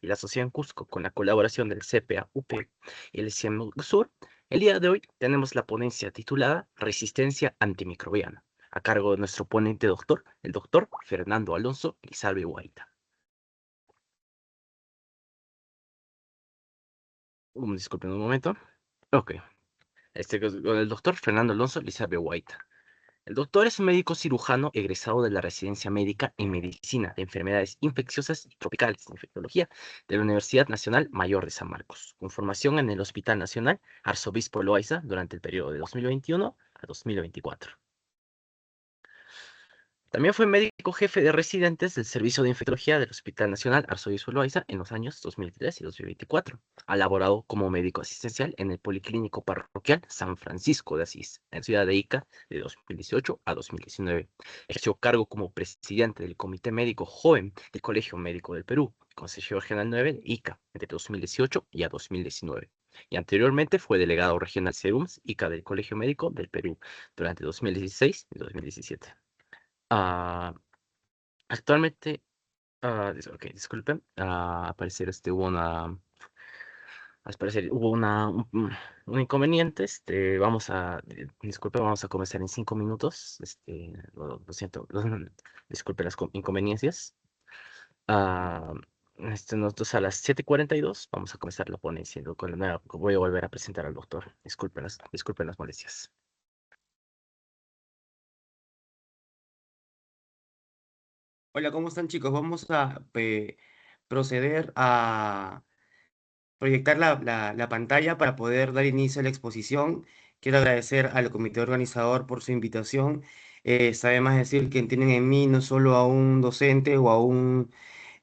y la sociedad en Cusco, con la colaboración del CPA-UP y el CIEMSUR, el día de hoy tenemos la ponencia titulada Resistencia antimicrobiana, a cargo de nuestro ponente doctor, el doctor Fernando Alonso Lizarbe Guaita. Disculpen un momento. Ok. Con el doctor Fernando Alonso Lizarbe Guaita. El doctor es un médico cirujano egresado de la Residencia Médica en Medicina de Enfermedades Infecciosas y Tropicales de Infectología de la Universidad Nacional Mayor de San Marcos, con formación en el Hospital Nacional Arzobispo Loaiza durante el periodo de 2021 a 2024. También fue médico jefe de residentes del Servicio de Infectología del Hospital Nacional Arzobispo Loaiza en los años 2003 y 2024. Ha laborado como médico asistencial en el Policlínico Parroquial San Francisco de Asís, en Ciudad de Ica, de 2018 a 2019. Ejerció cargo como presidente del Comité Médico Joven del Colegio Médico del Perú, consejero general 9 de Ica, entre 2018 y a 2019. Y anteriormente fue delegado regional SERUMS Ica del Colegio Médico del Perú durante 2016 y 2017. Ah, actualmente, ok, disculpen, al parecer al parecer hubo un inconveniente, disculpen, vamos a comenzar en 5 minutos, lo siento, disculpen las inconveniencias. Ah, nosotros a las 7:42 vamos a comenzar la ponencia, voy a volver a presentar al doctor, disculpen las molestias. Hola, ¿cómo están chicos? Vamos a proceder a proyectar la pantalla para poder dar inicio a la exposición. Quiero agradecer al comité organizador por su invitación. Sabe más decir que tienen en mí no solo a un docente o a un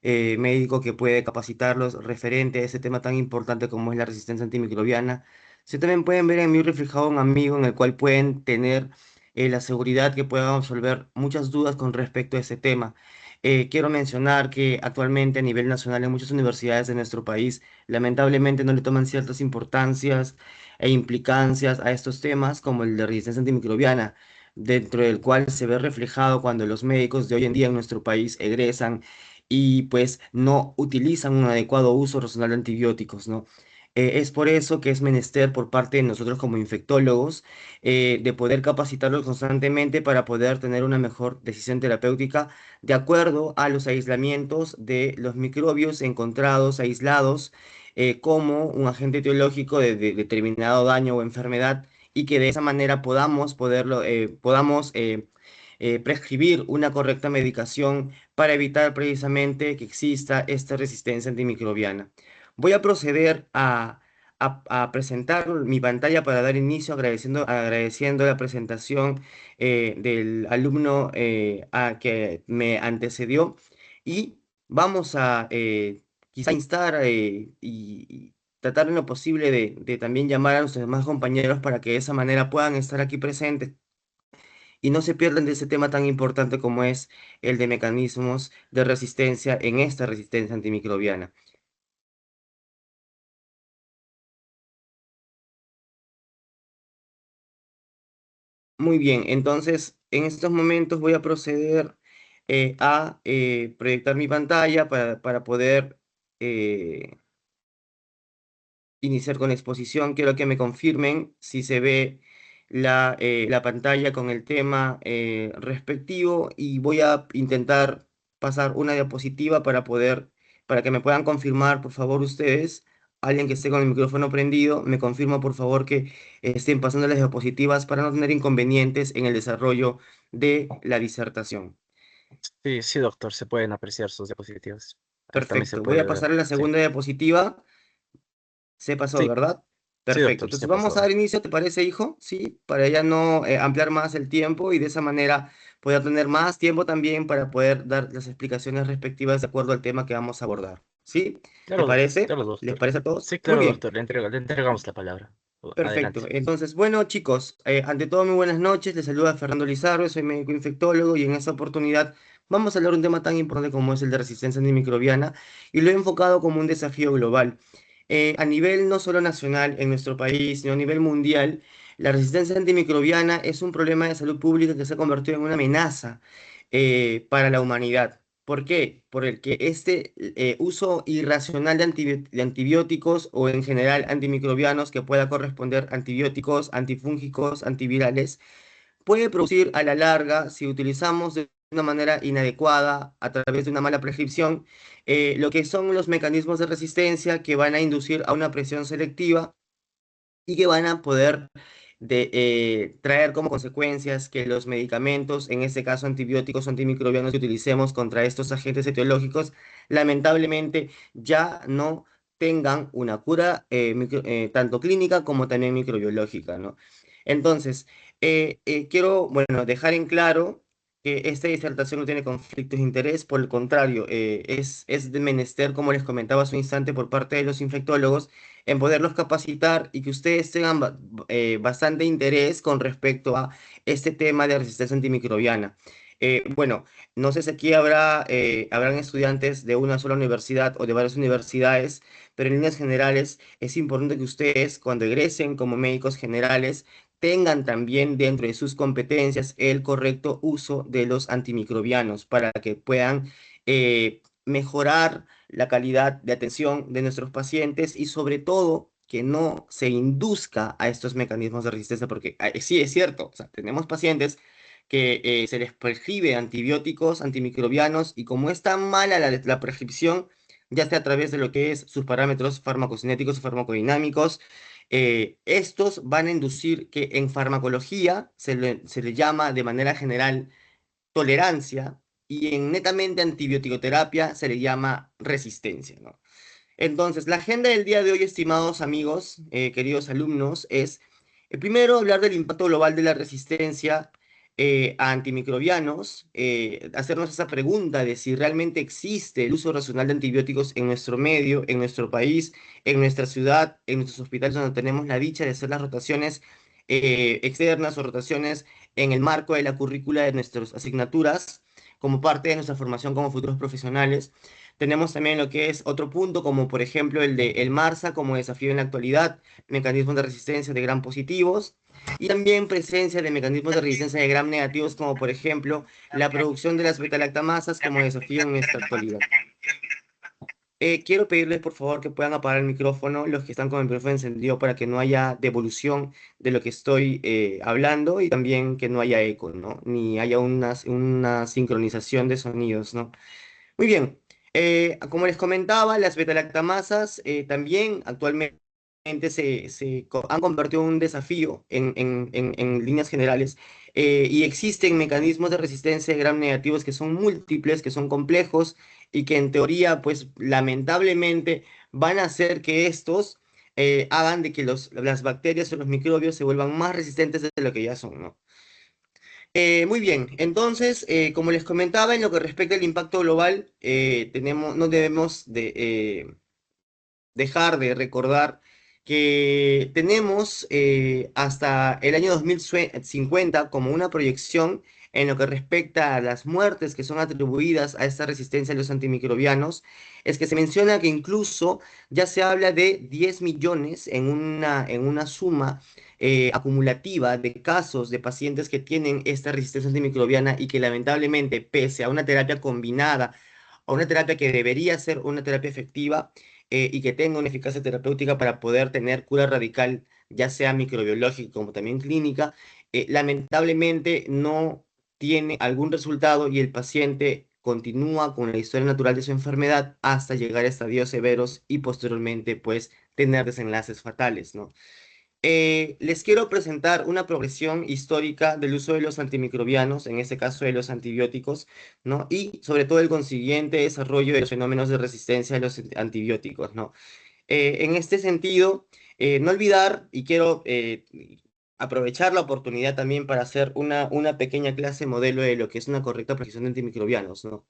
médico que puede capacitarlos referente a ese tema tan importante como es la resistencia antimicrobiana. Se también pueden ver en mí reflejado un amigo en el cual pueden tener la seguridad que puedan resolver muchas dudas con respecto a ese tema. Quiero mencionar que actualmente a nivel nacional en muchas universidades de nuestro país lamentablemente no le toman ciertas importancias e implicancias a estos temas como el de resistencia antimicrobiana, dentro del cual se ve reflejado cuando los médicos de hoy en día en nuestro país egresan y pues no utilizan un adecuado uso racional de antibióticos, ¿no? Es por eso que es menester por parte de nosotros como infectólogos de poder capacitarlos constantemente para poder tener una mejor decisión terapéutica de acuerdo a los aislamientos de los microbios encontrados aislados como un agente etiológico de determinado daño o enfermedad y que de esa manera podamos prescribir una correcta medicación para evitar precisamente que exista esta resistencia antimicrobiana. Voy a proceder a presentar mi pantalla para dar inicio agradeciendo la presentación del alumno que me antecedió y vamos a quizá instar y tratar en lo posible de también llamar a nuestros demás compañeros para que de esa manera puedan estar aquí presentes y no se pierdan de ese tema tan importante como es el de mecanismos de resistencia en esta resistencia antimicrobiana. Muy bien, entonces en estos momentos voy a proceder a proyectar mi pantalla para poder iniciar con la exposición. Quiero que me confirmen si se ve la pantalla con el tema respectivo y voy a intentar pasar una diapositiva para que me puedan confirmar, por favor, ustedes. Alguien que esté con el micrófono prendido, me confirma, por favor, que estén pasando las diapositivas para no tener inconvenientes en el desarrollo de la disertación. Sí, sí, doctor, se pueden apreciar sus diapositivas. Ahí también se Perfecto. Voy puede a ver, pasar a la sí. segunda diapositiva. Se pasó, Sí, ¿verdad? sí, Perfecto. doctor, Entonces se vamos a pasó. dar inicio, ¿te parece, hijo? Sí, para ya no ampliar más el tiempo y de esa manera poder tener más tiempo también para poder dar las explicaciones respectivas de acuerdo al tema que vamos a abordar. ¿Sí? ¿Te parece? Claro, ¿Les doctor. parece a todos? Sí, Muy claro, bien. doctor, le entregamos la palabra. Perfecto. Adelante. Entonces, bueno, chicos, ante todo, muy buenas noches. Les saluda Fernando Lizardo, soy médico infectólogo y en esta oportunidad vamos a hablar de un tema tan importante como es el de resistencia antimicrobiana y lo he enfocado como un desafío global. A nivel no solo nacional en nuestro país, sino a nivel mundial, la resistencia antimicrobiana es un problema de salud pública que se ha convertido en una amenaza para la humanidad. ¿Por qué? Por el que este uso irracional de de antibióticos o en general antimicrobianos que pueda corresponder antibióticos, antifúngicos, antivirales, puede producir a la larga, si utilizamos de una manera inadecuada a través de una mala prescripción, lo que son los mecanismos de resistencia que van a inducir a una presión selectiva y que van a poder traer como consecuencias que los medicamentos, en este caso antibióticos o antimicrobianos que utilicemos contra estos agentes etiológicos, lamentablemente ya no tengan una cura tanto clínica como también microbiológica, ¿no? Entonces, quiero, bueno, dejar en claro que esta disertación no tiene conflictos de interés, por el contrario, es de menester, como les comentaba hace un instante, por parte de los infectólogos, en poderlos capacitar y que ustedes tengan bastante interés con respecto a este tema de resistencia antimicrobiana. Bueno, no sé si aquí habrán estudiantes de una sola universidad o de varias universidades, pero en líneas generales es importante que ustedes, cuando egresen como médicos generales, tengan también dentro de sus competencias el correcto uso de los antimicrobianos para que puedan mejorar la calidad de atención de nuestros pacientes y sobre todo que no se induzca a estos mecanismos de resistencia, porque sí es cierto, o sea, tenemos pacientes que se les prescribe antibióticos, antimicrobianos, y como es tan mala la prescripción, ya sea a través de lo que es sus parámetros farmacocinéticos o farmacodinámicos, estos van a inducir que en farmacología se le llama de manera general tolerancia y en netamente antibioticoterapia se le llama resistencia, ¿no? Entonces, la agenda del día de hoy, estimados amigos, queridos alumnos, es primero hablar del impacto global de la resistencia a antimicrobianos, hacernos esa pregunta de si realmente existe el uso racional de antibióticos en nuestro medio, en nuestro país, en nuestra ciudad, en nuestros hospitales donde tenemos la dicha de hacer las rotaciones externas o rotaciones en el marco de la currícula de nuestras asignaturas como parte de nuestra formación como futuros profesionales. Tenemos también lo que es otro punto, como por ejemplo el de el MARSA como desafío en la actualidad, mecanismos de resistencia de gram positivos, y también presencia de mecanismos de resistencia de gram negativos, como por ejemplo la producción de las beta-lactamasas como desafío en nuestra actualidad. Quiero pedirles por favor que puedan apagar el micrófono, los que están con el micrófono encendido, para que no haya devolución de lo que estoy hablando y también que no haya eco, ¿no? Ni haya una sincronización de sonidos, ¿no? Muy bien. Como les comentaba, las beta-lactamasas también actualmente han convertido en un desafío en líneas generales, y existen mecanismos de resistencia de gram negativos que son múltiples, que son complejos y que en teoría, pues lamentablemente van a hacer que estos hagan de que las bacterias o los microbios se vuelvan más resistentes de lo que ya son, ¿no? Muy bien, entonces, como les comentaba, en lo que respecta al impacto global, no debemos dejar de recordar que tenemos hasta el año 2050 como una proyección en lo que respecta a las muertes que son atribuidas a esta resistencia a los antimicrobianos. Es que se menciona que incluso ya se habla de 10 millones en una suma acumulativa de casos de pacientes que tienen esta resistencia antimicrobiana y que lamentablemente, pese a una terapia combinada, a una terapia que debería ser una terapia efectiva, y que tenga una eficacia terapéutica para poder tener cura radical, ya sea microbiológica como también clínica, lamentablemente no tiene algún resultado y el paciente continúa con la historia natural de su enfermedad hasta llegar a estadios severos y posteriormente pues tener desenlaces fatales, ¿no? Les quiero presentar una progresión histórica del uso de los antimicrobianos, en este caso de los antibióticos, ¿no? Y sobre todo el consiguiente desarrollo de los fenómenos de resistencia a los antibióticos, ¿no? En este sentido, no olvidar, y quiero aprovechar la oportunidad también para hacer una pequeña clase modelo de lo que es una correcta prescripción de antimicrobianos, ¿no?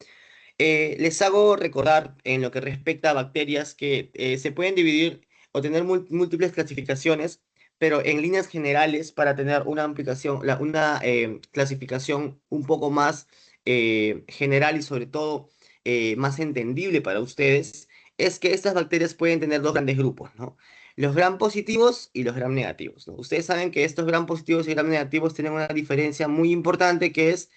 Les hago recordar en lo que respecta a bacterias que se pueden dividir o tener múltiples clasificaciones, pero en líneas generales, para tener una aplicación, una clasificación un poco más general y sobre todo más entendible para ustedes, es que estas bacterias pueden tener dos grandes grupos, ¿no? Los gram positivos y los gram negativos, ¿no? Ustedes saben que estos gram positivos y gram negativos tienen una diferencia muy importante, que es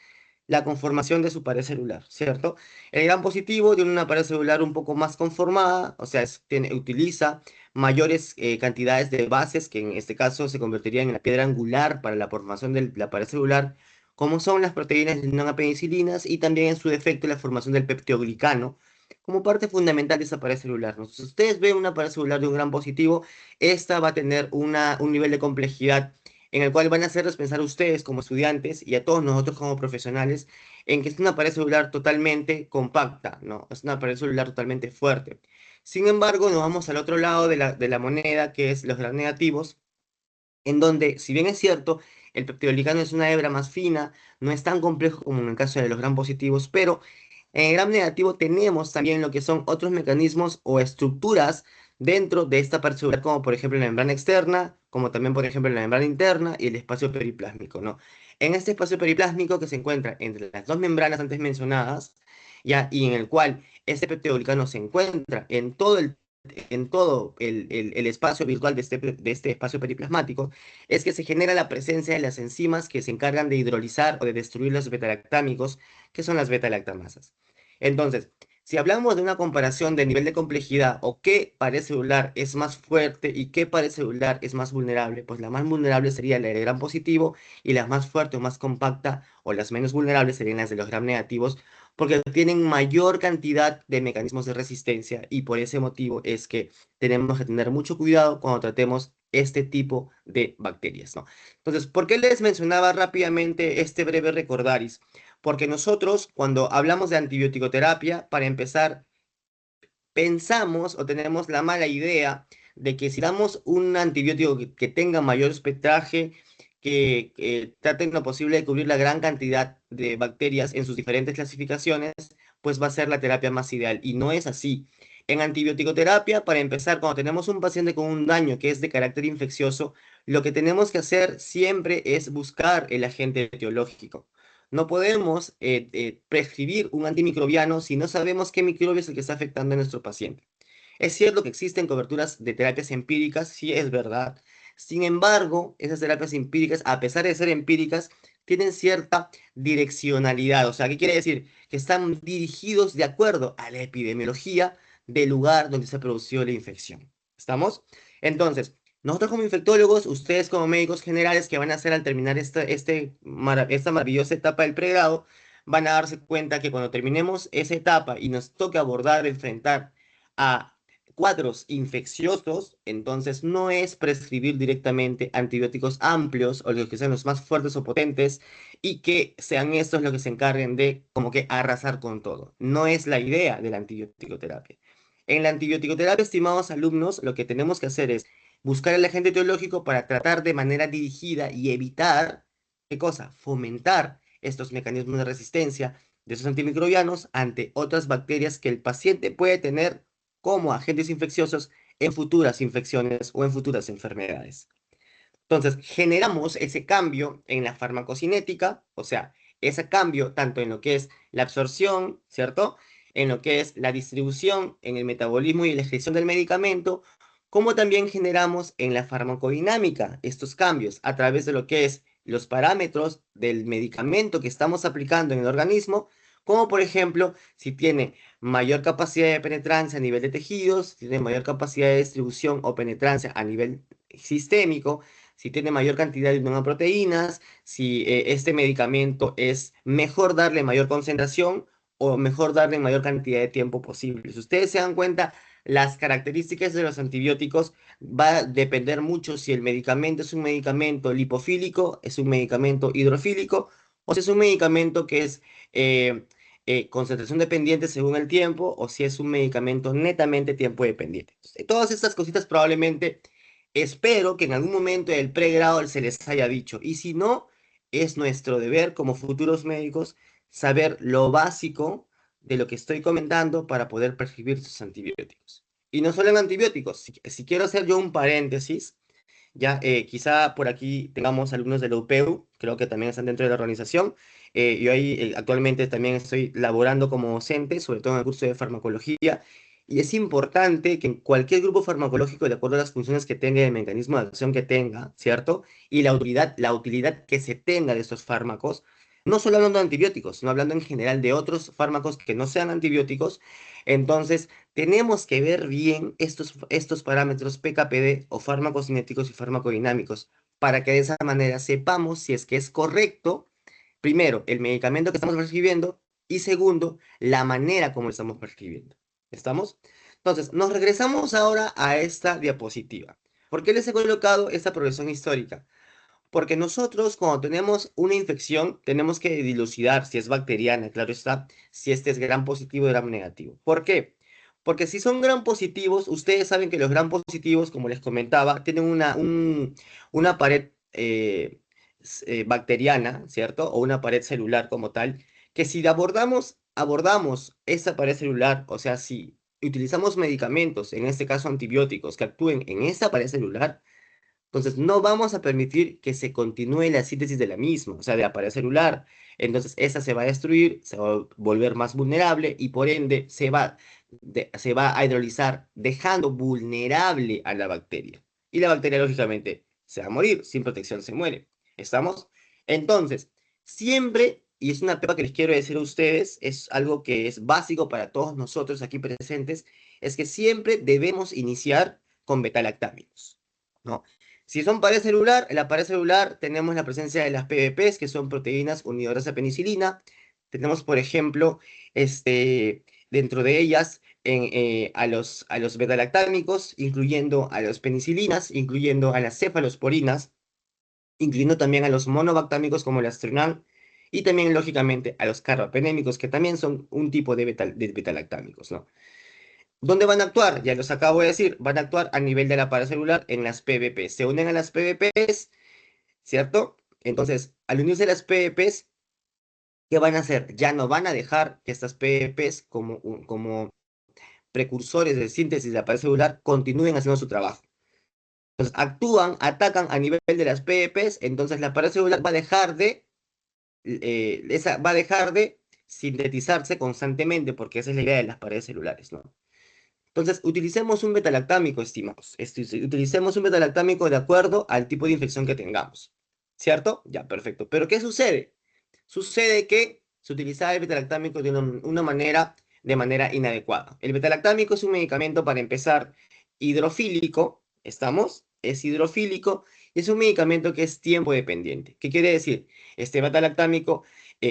la conformación de su pared celular, ¿cierto? El gram positivo tiene una pared celular un poco más conformada, o sea, utiliza mayores cantidades de bases, que en este caso se convertirían en la piedra angular para la formación de la pared celular, como son las proteínas no penicilinas y también en su defecto la formación del peptidoglicano, como parte fundamental de esa pared celular, ¿no? Si ustedes ven una pared celular de un gram positivo, esta va a tener un nivel de complejidad en el cual van a hacerles pensar a ustedes como estudiantes y a todos nosotros como profesionales en que es una pared celular totalmente compacta, ¿no? Es una pared celular totalmente fuerte. Sin embargo, nos vamos al otro lado de la moneda, que es los gram negativos, en donde, si bien es cierto, el peptidoglicano es una hebra más fina, no es tan complejo como en el caso de los gram positivos, pero en el gram negativo tenemos también lo que son otros mecanismos o estructuras dentro de esta parte celular, como por ejemplo la membrana externa, como también por ejemplo la membrana interna y el espacio periplásmico, ¿no? En este espacio periplásmico que se encuentra entre las dos membranas antes mencionadas, ya, y en el cual este peptidoglicano se encuentra en todo el espacio virtual de este espacio periplasmático, es que se genera la presencia de las enzimas que se encargan de hidrolizar o de destruir los betalactámicos, que son las beta-lactamasas. Entonces, si hablamos de una comparación de nivel de complejidad o qué pared celular es más fuerte y qué pared celular es más vulnerable, pues la más vulnerable sería la de gram positivo y la más fuerte o más compacta o las menos vulnerables serían las de los gram negativos, porque tienen mayor cantidad de mecanismos de resistencia y por ese motivo es que tenemos que tener mucho cuidado cuando tratemos este tipo de bacterias, ¿no? Entonces, ¿por qué les mencionaba rápidamente este breve recordaris? Porque nosotros, cuando hablamos de antibiótico-terapia, para empezar, pensamos o tenemos la mala idea de que si damos un antibiótico que tenga mayor espectraje, que trate en lo posible de cubrir la gran cantidad de bacterias en sus diferentes clasificaciones, pues va a ser la terapia más ideal. Y no es así. En antibiótico-terapia, para empezar, cuando tenemos un paciente con un daño que es de carácter infeccioso, lo que tenemos que hacer siempre es buscar el agente etiológico. No podemos prescribir un antimicrobiano si no sabemos qué microbio es el que está afectando a nuestro paciente. Es cierto que existen coberturas de terapias empíricas, sí es verdad. Sin embargo, esas terapias empíricas, a pesar de ser empíricas, tienen cierta direccionalidad. O sea, ¿qué quiere decir? Que están dirigidos de acuerdo a la epidemiología del lugar donde se produció la infección. ¿Estamos? Entonces, nosotros como infectólogos, ustedes como médicos generales que van a hacer al terminar esta maravillosa etapa del pregrado, van a darse cuenta que cuando terminemos esa etapa y nos toque abordar, enfrentar a cuadros infecciosos, entonces no es prescribir directamente antibióticos amplios o los que sean los más fuertes o potentes y que sean estos los que se encarguen de como que arrasar con todo. No es la idea de la antibiótico-terapia. En la antibiótico-terapia, estimados alumnos, lo que tenemos que hacer es buscar el agente etiológico para tratar de manera dirigida y evitar, ¿qué cosa? Fomentar estos mecanismos de resistencia de esos antimicrobianos ante otras bacterias que el paciente puede tener como agentes infecciosos en futuras infecciones o en futuras enfermedades. Entonces, generamos ese cambio en la farmacocinética, o sea, ese cambio tanto en lo que es la absorción, ¿cierto? En lo que es la distribución, en el metabolismo y la excreción del medicamento, como también generamos en la farmacodinámica estos cambios a través de lo que es los parámetros del medicamento que estamos aplicando en el organismo, como por ejemplo, si tiene mayor capacidad de penetrancia a nivel de tejidos, si tiene mayor capacidad de distribución o penetrancia a nivel sistémico, si tiene mayor cantidad de proteínas, si este medicamento es mejor darle mayor concentración o mejor darle mayor cantidad de tiempo posible. Si ustedes se dan cuenta, las características de los antibióticos va a depender mucho si el medicamento es un medicamento lipofílico, es un medicamento hidrofílico, o si es un medicamento que es concentración dependiente según el tiempo, o si es un medicamento netamente tiempo dependiente. Todas estas cositas probablemente espero que en algún momento del pregrado se les haya dicho. Y si no, es nuestro deber como futuros médicos saber lo básico de lo que estoy comentando para poder prescribir sus antibióticos. Y no solo en antibióticos, si quiero hacer yo un paréntesis, ya quizá por aquí tengamos alumnos de la UPEU, creo que también están dentro de la organización. Yo ahí actualmente también estoy laborando como docente, sobre todo en el curso de farmacología, y es importante que en cualquier grupo farmacológico, de acuerdo a las funciones que tenga y el mecanismo de acción que tenga, ¿cierto? Y la utilidad que se tenga de estos fármacos, No solo hablando de antibióticos, sino hablando en general de otros fármacos que no sean antibióticos. Entonces, tenemos que ver bien estos parámetros PKPD o fármacos cinéticos y farmacodinámicos para que de esa manera sepamos si es que es correcto, primero, el medicamento que estamos prescribiendo y segundo, la manera como lo estamos prescribiendo. ¿Estamos? Entonces, nos regresamos ahora a esta diapositiva. ¿Por qué les he colocado esta progresión histórica? Porque nosotros cuando tenemos una infección tenemos que dilucidar si es bacteriana, claro está, si este es gram positivo o gram negativo. ¿Por qué? Porque si son gram positivos, ustedes saben que los gram positivos, como les comentaba, tienen una pared bacteriana, ¿cierto? O una pared celular como tal, que si abordamos esa pared celular, o sea, si utilizamos medicamentos, en este caso antibióticos, que actúen en esa pared celular, entonces, no vamos a permitir que se continúe la síntesis de la misma, o sea, de la pared celular. Entonces, esa se va a destruir, se va a volver más vulnerable y por ende se va a hidrolizar, dejando vulnerable a la bacteria. Y la bacteria, lógicamente, se va a morir, sin protección se muere. ¿Estamos? Entonces, siempre, y es una pepa que les quiero decir a ustedes, es algo que es básico para todos nosotros aquí presentes, es que siempre debemos iniciar con betalactámicos, ¿no? Si son pared celular, en la pared celular tenemos la presencia de las PBPs, que son proteínas unidoras a penicilina. Tenemos, por ejemplo, dentro de ellas a los beta-lactámicos, incluyendo a los penicilinas, incluyendo a las cefalosporinas, incluyendo también a los monobactámicos como el astronal, y también, lógicamente, a los carbapenémicos, que también son un tipo de beta-lactámicos, ¿no? ¿Dónde van a actuar? Ya los acabo de decir, van a actuar a nivel de la pared celular en las PBP. Se unen a las PBPs, ¿cierto? Entonces, al unirse a las PBPs, ¿qué van a hacer? Ya no van a dejar que estas PBPs, como precursores de síntesis de la pared celular, continúen haciendo su trabajo. Entonces, atacan a nivel de las PBPs, entonces la pared celular va a dejar de sintetizarse constantemente, porque esa es la idea de las paredes celulares, ¿no? Entonces, utilicemos un betalactámico, estimados. Utilicemos un betalactámico de acuerdo al tipo de infección que tengamos. ¿Cierto? Ya, perfecto. Pero ¿qué sucede? Sucede que se utiliza el betalactámico de manera inadecuada. El betalactámico es un medicamento, para empezar, hidrofílico. ¿Estamos? Es hidrofílico y es un medicamento que es tiempo dependiente. ¿Qué quiere decir? Este betalactámico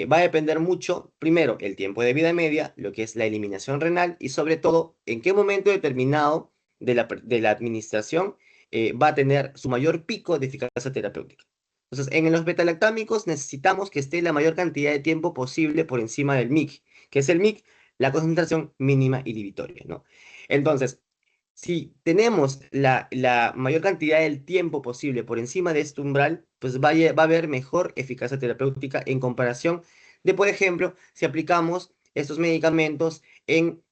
va a depender mucho, primero, el tiempo de vida media, lo que es la eliminación renal y sobre todo, en qué momento determinado de la administración va a tener su mayor pico de eficacia terapéutica. Entonces, en los betalactámicos necesitamos que esté la mayor cantidad de tiempo posible por encima del MIC, que es el MIC, la concentración mínima inhibitoria, ¿no? Entonces, si tenemos la mayor cantidad del tiempo posible por encima de este umbral, pues va a haber mejor eficacia terapéutica en comparación de, por ejemplo, si aplicamos estos medicamentos en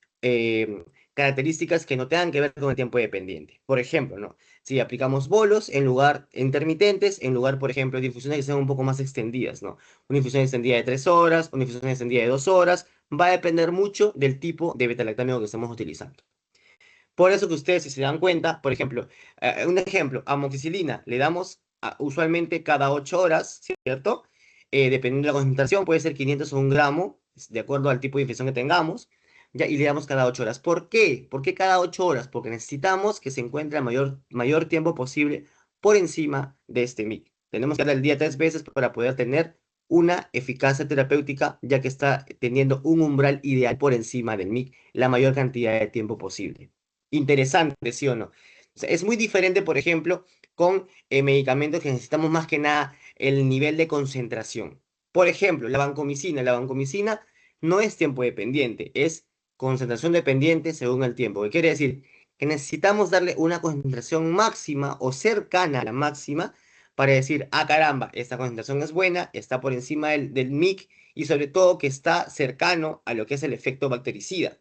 características que no tengan que ver con el tiempo dependiente. Por ejemplo, ¿no? Si aplicamos bolos intermitentes, en lugar, por ejemplo, de infusiones que sean un poco más extendidas, ¿no? Una infusión extendida de 3 horas, una infusión extendida de 2 horas, va a depender mucho del tipo de beta-lactámico que estemos utilizando. Por eso que ustedes, si se dan cuenta, por ejemplo, un ejemplo, amoxicilina, le damos usualmente cada 8 horas, ¿cierto? Dependiendo de la concentración, puede ser 500 o 1 gramo, de acuerdo al tipo de infección que tengamos, ya, y le damos cada 8 horas. ¿Por qué? ¿Por qué cada 8 horas? Porque necesitamos que se encuentre el mayor tiempo posible por encima de este MIC. Tenemos que darle el día 3 veces para poder tener una eficacia terapéutica, ya que está teniendo un umbral ideal por encima del MIC la mayor cantidad de tiempo posible. Interesante, ¿sí o no? O sea, es muy diferente, por ejemplo, con medicamentos que necesitamos más que nada el nivel de concentración. Por ejemplo, la vancomicina. La vancomicina no es tiempo dependiente, es concentración dependiente según el tiempo. ¿Qué quiere decir? Que necesitamos darle una concentración máxima o cercana a la máxima para decir, ah, caramba, esta concentración es buena, está por encima del MIC y sobre todo que está cercano a lo que es el efecto bactericida.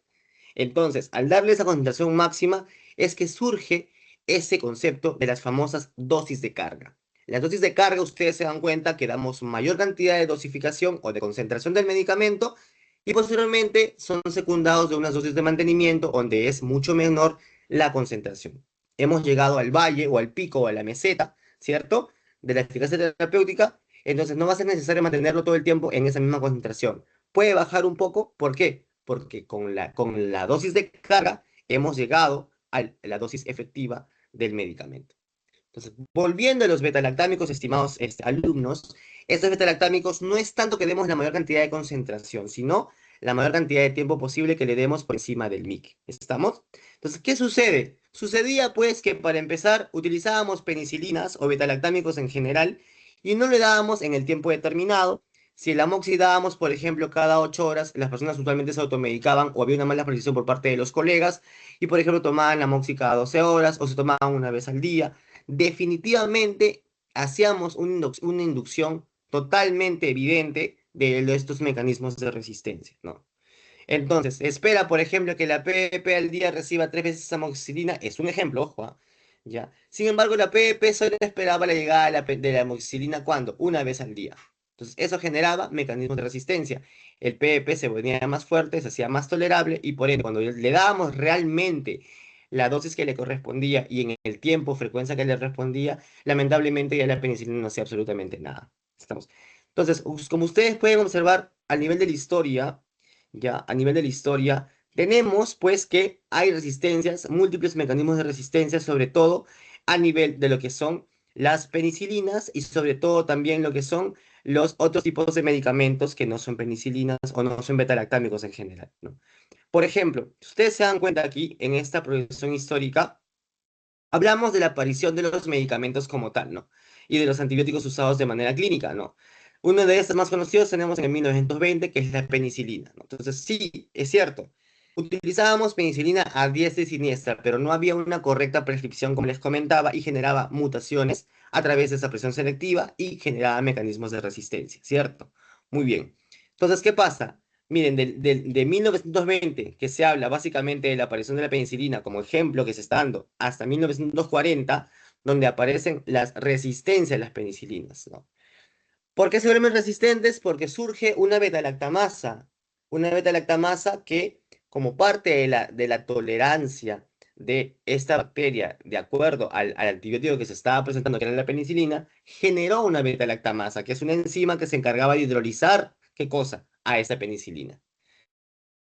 Entonces, al darle esa concentración máxima, es que surge ese concepto de las famosas dosis de carga. Las dosis de carga, ustedes se dan cuenta que damos mayor cantidad de dosificación o de concentración del medicamento y posteriormente son secundados de unas dosis de mantenimiento donde es mucho menor la concentración. Hemos llegado al valle o al pico o a la meseta, ¿cierto? De la eficacia terapéutica Entonces no va a ser necesario mantenerlo todo el tiempo en esa misma concentración. Puede bajar un poco, ¿por qué? Porque con la dosis de carga hemos llegado a la dosis efectiva del medicamento. Entonces, volviendo a los betalactámicos, estimados alumnos, estos betalactámicos no es tanto que demos la mayor cantidad de concentración, sino la mayor cantidad de tiempo posible que le demos por encima del MIC. ¿Estamos? Entonces, ¿qué sucede? Sucedía pues que para empezar utilizábamos penicilinas o betalactámicos en general y no le dábamos en el tiempo determinado. Si el amoxi dábamos, por ejemplo, cada 8 horas, las personas usualmente se automedicaban o había una mala precisión por parte de los colegas y, por ejemplo, tomaban amoxi cada 12 horas o se tomaban una vez al día. Definitivamente hacíamos una inducción totalmente evidente de estos mecanismos de resistencia, ¿no? Entonces, espera, por ejemplo, que la PEP al día reciba 3 veces amoxicilina, es un ejemplo, ojo, ¿ya? Sin embargo, la PEP solo esperaba la llegada de la amoxicilina, ¿cuándo? Una vez al día. Entonces, eso generaba mecanismos de resistencia. El PEP se ponía más fuerte, se hacía más tolerable, y por ende, cuando le dábamos realmente la dosis que le correspondía y en el tiempo, frecuencia que le respondía, lamentablemente ya la penicilina no hacía absolutamente nada. ¿Estamos? Entonces, como ustedes pueden observar, a nivel de la historia, ya a nivel de la historia, tenemos pues que hay resistencias, múltiples mecanismos de resistencia, sobre todo a nivel de lo que son las penicilinas y sobre todo también lo que son los otros tipos de medicamentos que no son penicilinas o no son betalactámicos en general, ¿no? Por ejemplo, si ustedes se dan cuenta aquí en esta progresión histórica, hablamos de la aparición de los medicamentos como tal, ¿no? Y de los antibióticos usados de manera clínica, ¿no? Uno de estos más conocidos tenemos en el 1920, que es la penicilina, ¿no? Entonces, sí, es cierto. Utilizábamos penicilina a diestra y siniestra, pero no había una correcta prescripción, como les comentaba, y generaba mutaciones a través de esa presión selectiva y generaba mecanismos de resistencia, ¿cierto? Muy bien. Entonces, ¿qué pasa? Miren, de 1920, que se habla básicamente de la aparición de la penicilina como ejemplo que se está dando, hasta 1940, donde aparecen las resistencias a las penicilinas, ¿no? ¿Por qué se vuelven resistentes? Porque surge una beta-lactamasa que, como parte de la tolerancia de esta bacteria, de acuerdo al antibiótico que se estaba presentando, que era la penicilina, generó una beta-lactamasa, que es una enzima que se encargaba de hidrolizar, ¿qué cosa? A esa penicilina.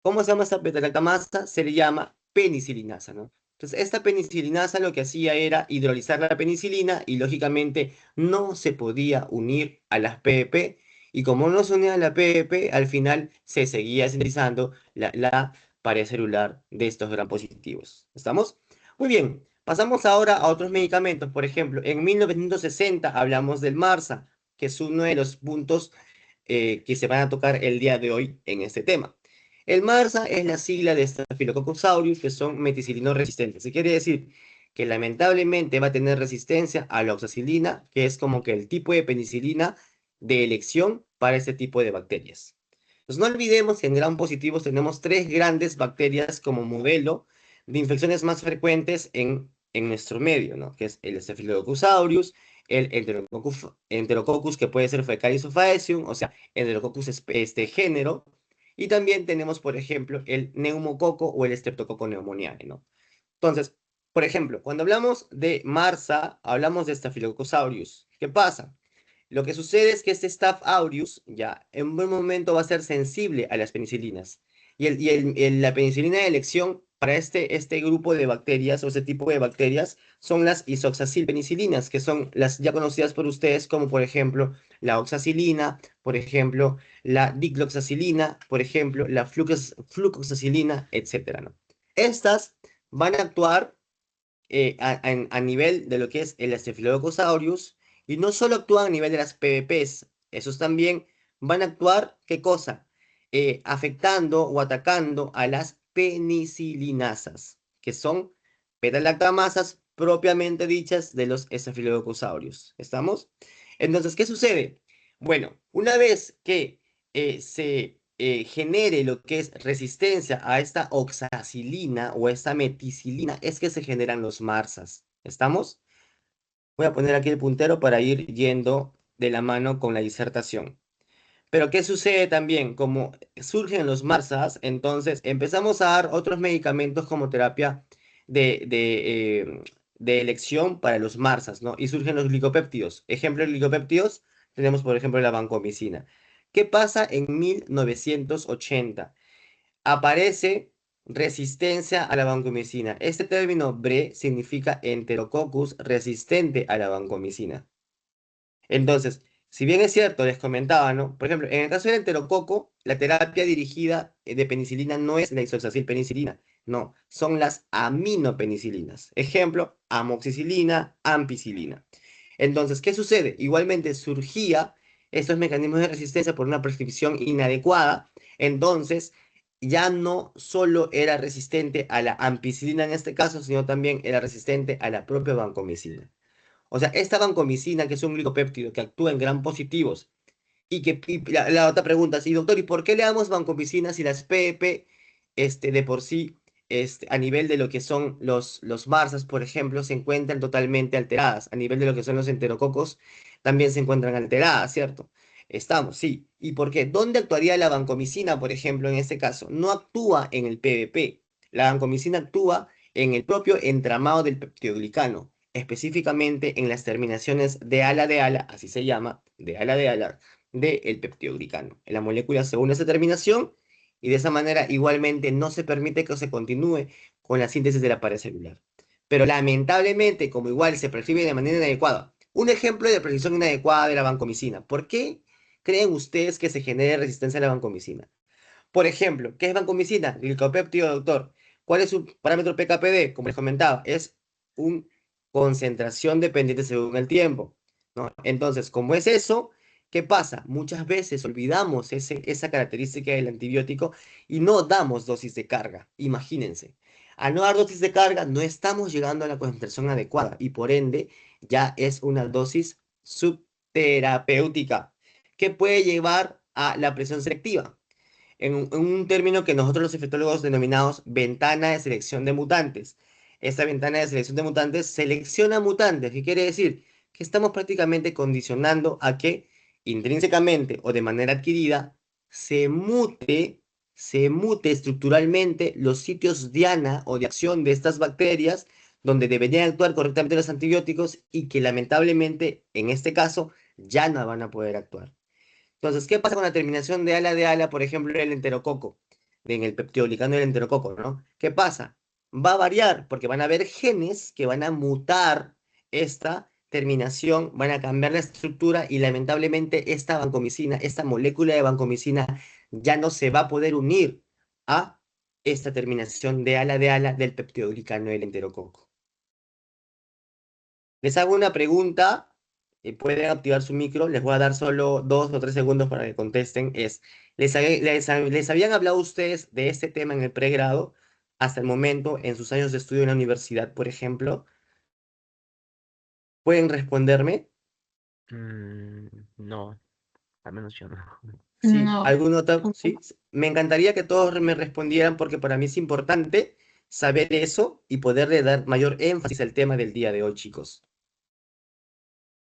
¿Cómo se llama esta beta-lactamasa? Se le llama penicilinasa, ¿no? Entonces, esta penicilinasa lo que hacía era hidrolizar la penicilina y, lógicamente, no se podía unir a las PEP. Y como no se unía a la PEP, al final se seguía sintetizando la pared celular de estos gram positivos. ¿Estamos? Muy bien. Pasamos ahora a otros medicamentos. Por ejemplo, en 1960 hablamos del MARSA, que es uno de los puntos que se van a tocar el día de hoy en este tema. El MARSA es la sigla de Staphylococcus aureus, que son meticilinos resistentes. Se quiere decir que lamentablemente va a tener resistencia a la oxacilina, que es como que el tipo de penicilina de elección para este tipo de bacterias. Entonces, no olvidemos que en gram positivos tenemos 3 grandes bacterias como modelo de infecciones más frecuentes en nuestro medio, ¿no? Que es el Staphylococcus aureus, el Enterococcus, que puede ser Fecalis o Faecium, o sea, Enterococcus género, y también tenemos, por ejemplo, el neumococo o el Streptococcus pneumoniae, ¿no? Entonces, por ejemplo, cuando hablamos de MARSA, hablamos de Staphylococcus aureus. ¿Qué pasa? Lo que sucede es que este Staph aureus ya en un buen momento va a ser sensible a las penicilinas. La penicilina de elección para este grupo de bacterias o este tipo de bacterias son las isoxazilpenicilinas, que son las ya conocidas por ustedes como por ejemplo la oxacilina, por ejemplo la dicloxacilina, por ejemplo la flucoxacilina, etcétera, ¿no? Estas van a actuar a nivel de lo que es el Staphylococcus aureus, y no solo actúan a nivel de las PVPs, esos también van a actuar, ¿qué cosa? Afectando o atacando a las penicilinasas, que son beta-lactamasas propiamente dichas de los Staphylococcus aureus. ¿Estamos? Entonces, ¿qué sucede? Bueno, una vez que se genere lo que es resistencia a esta oxacilina o esta meticilina, es que se generan los MARSAs. ¿Estamos? Voy a poner aquí el puntero para ir yendo de la mano con la disertación. Pero ¿qué sucede también? Como surgen los MARSAs, entonces empezamos a dar otros medicamentos como terapia de, de, de elección para los MARSAs, ¿no? Y surgen los glicopéptidos. Ejemplo de glicopéptidos, tenemos, por ejemplo, la vancomicina. ¿Qué pasa en 1980? Aparece resistencia a la vancomicina. Este término BRE significa Enterococcus resistente a la vancomicina. Entonces, si bien es cierto, les comentaba, ¿no? Por ejemplo, en el caso del enterococo, la terapia dirigida de penicilina no es la isosacilpenicilina, no, son las aminopenicilinas. Ejemplo, amoxicilina, ampicilina. Entonces, ¿qué sucede? Igualmente surgía estos mecanismos de resistencia por una prescripción inadecuada. Entonces, ya no solo era resistente a la ampicilina en este caso, sino también era resistente a la propia vancomicina. O sea, esta vancomicina, que es un glicopéptido que actúa en gran positivos, y la otra pregunta, sí, doctor, ¿y por qué le damos vancomicina si las PEP, de por sí, a nivel de lo que son los MARSAs, por ejemplo, se encuentran totalmente alteradas? A nivel de lo que son los enterococos, también se encuentran alteradas, ¿cierto? Estamos, sí. ¿Y por qué? ¿Dónde actuaría la vancomicina, por ejemplo, en este caso? No actúa en el PBP. La vancomicina actúa en el propio entramado del peptidoglicano, específicamente en las terminaciones de ala, así se llama, de ala, del peptidoglicano. La molécula se une a esa terminación y de esa manera igualmente no se permite que se continúe con la síntesis de la pared celular. Pero lamentablemente, como igual se prescribe de manera inadecuada, un ejemplo de prescripción inadecuada de la vancomicina. ¿Por qué creen ustedes que se genere resistencia a la vancomicina? Por ejemplo, ¿qué es vancomicina? Glicopéptido, doctor. ¿Cuál es su parámetro PKPD? Como les comentaba, es una concentración dependiente según el tiempo, ¿no? Entonces, como es eso, ¿qué pasa? Muchas veces olvidamos esa característica del antibiótico y no damos dosis de carga. Imagínense. Al no dar dosis de carga, no estamos llegando a la concentración adecuada y por ende ya es una dosis subterapéutica que puede llevar a la presión selectiva en un término que nosotros los infectólogos denominamos ventana de selección de mutantes. Esta ventana de selección de mutantes selecciona mutantes, ¿qué quiere decir? Que estamos prácticamente condicionando a que intrínsecamente o de manera adquirida se mute, se mute estructuralmente los sitios diana o de acción de estas bacterias donde deberían actuar correctamente los antibióticos y que lamentablemente en este caso ya no van a poder actuar. Entonces, ¿qué pasa con la terminación de ala, por ejemplo, en el enterococo, en el peptidoglicano del enterococo, ¿no? ¿Qué pasa? Va a variar porque van a haber genes que van a mutar esta terminación, van a cambiar la estructura y lamentablemente esta vancomicina, esta molécula de vancomicina ya no se va a poder unir a esta terminación de ala del peptidoglicano del enterococo. Les hago una pregunta, pueden activar su micro, les voy a dar solo 2 o 3 segundos para que contesten. ¿Les habían hablado ustedes de este tema en el pregrado hasta el momento, en sus años de estudio en la universidad, por ejemplo? ¿Pueden responderme? No, al menos yo no. Sí, No. ¿algún otro? Sí, me encantaría que todos me respondieran porque para mí es importante saber eso y poderle dar mayor énfasis al tema del día de hoy, chicos.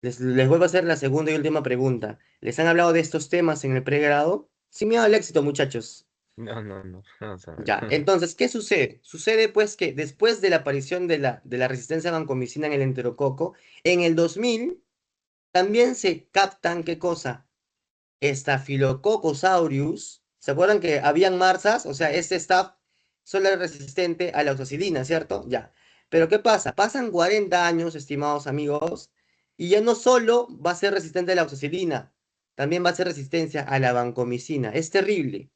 Les vuelvo a hacer la segunda y última pregunta. ¿Les han hablado de estos temas en el pregrado? Sin miedo al éxito, muchachos. No, no, no. No, Ya, entonces, ¿qué sucede? Sucede pues que después de la aparición de la resistencia a vancomicina en el enterococo, en el 2000 también se captan, ¿qué cosa? Staphylococcus aureus. ¿Se acuerdan que habían marsas? O sea, este staph solo es resistente a la oxacilina, ¿cierto? Ya. Pero ¿qué pasa? Pasan 40 años, estimados amigos, y ya no solo va a ser resistente a la oxacilina, también va a ser resistencia a la vancomicina. Es terrible,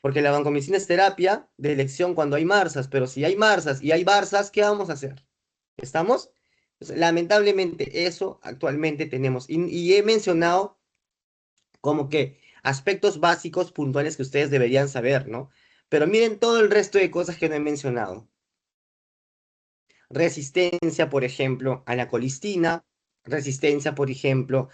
porque la vancomicina es terapia de elección cuando hay marsas, pero si hay marsas y hay barzas, ¿qué vamos a hacer? ¿Estamos? Pues, lamentablemente eso actualmente tenemos. Y he mencionado como que aspectos básicos puntuales que ustedes deberían saber, ¿no? Pero miren todo el resto de cosas que no he mencionado. Resistencia, por ejemplo, a la colistina, resistencia, por ejemplo,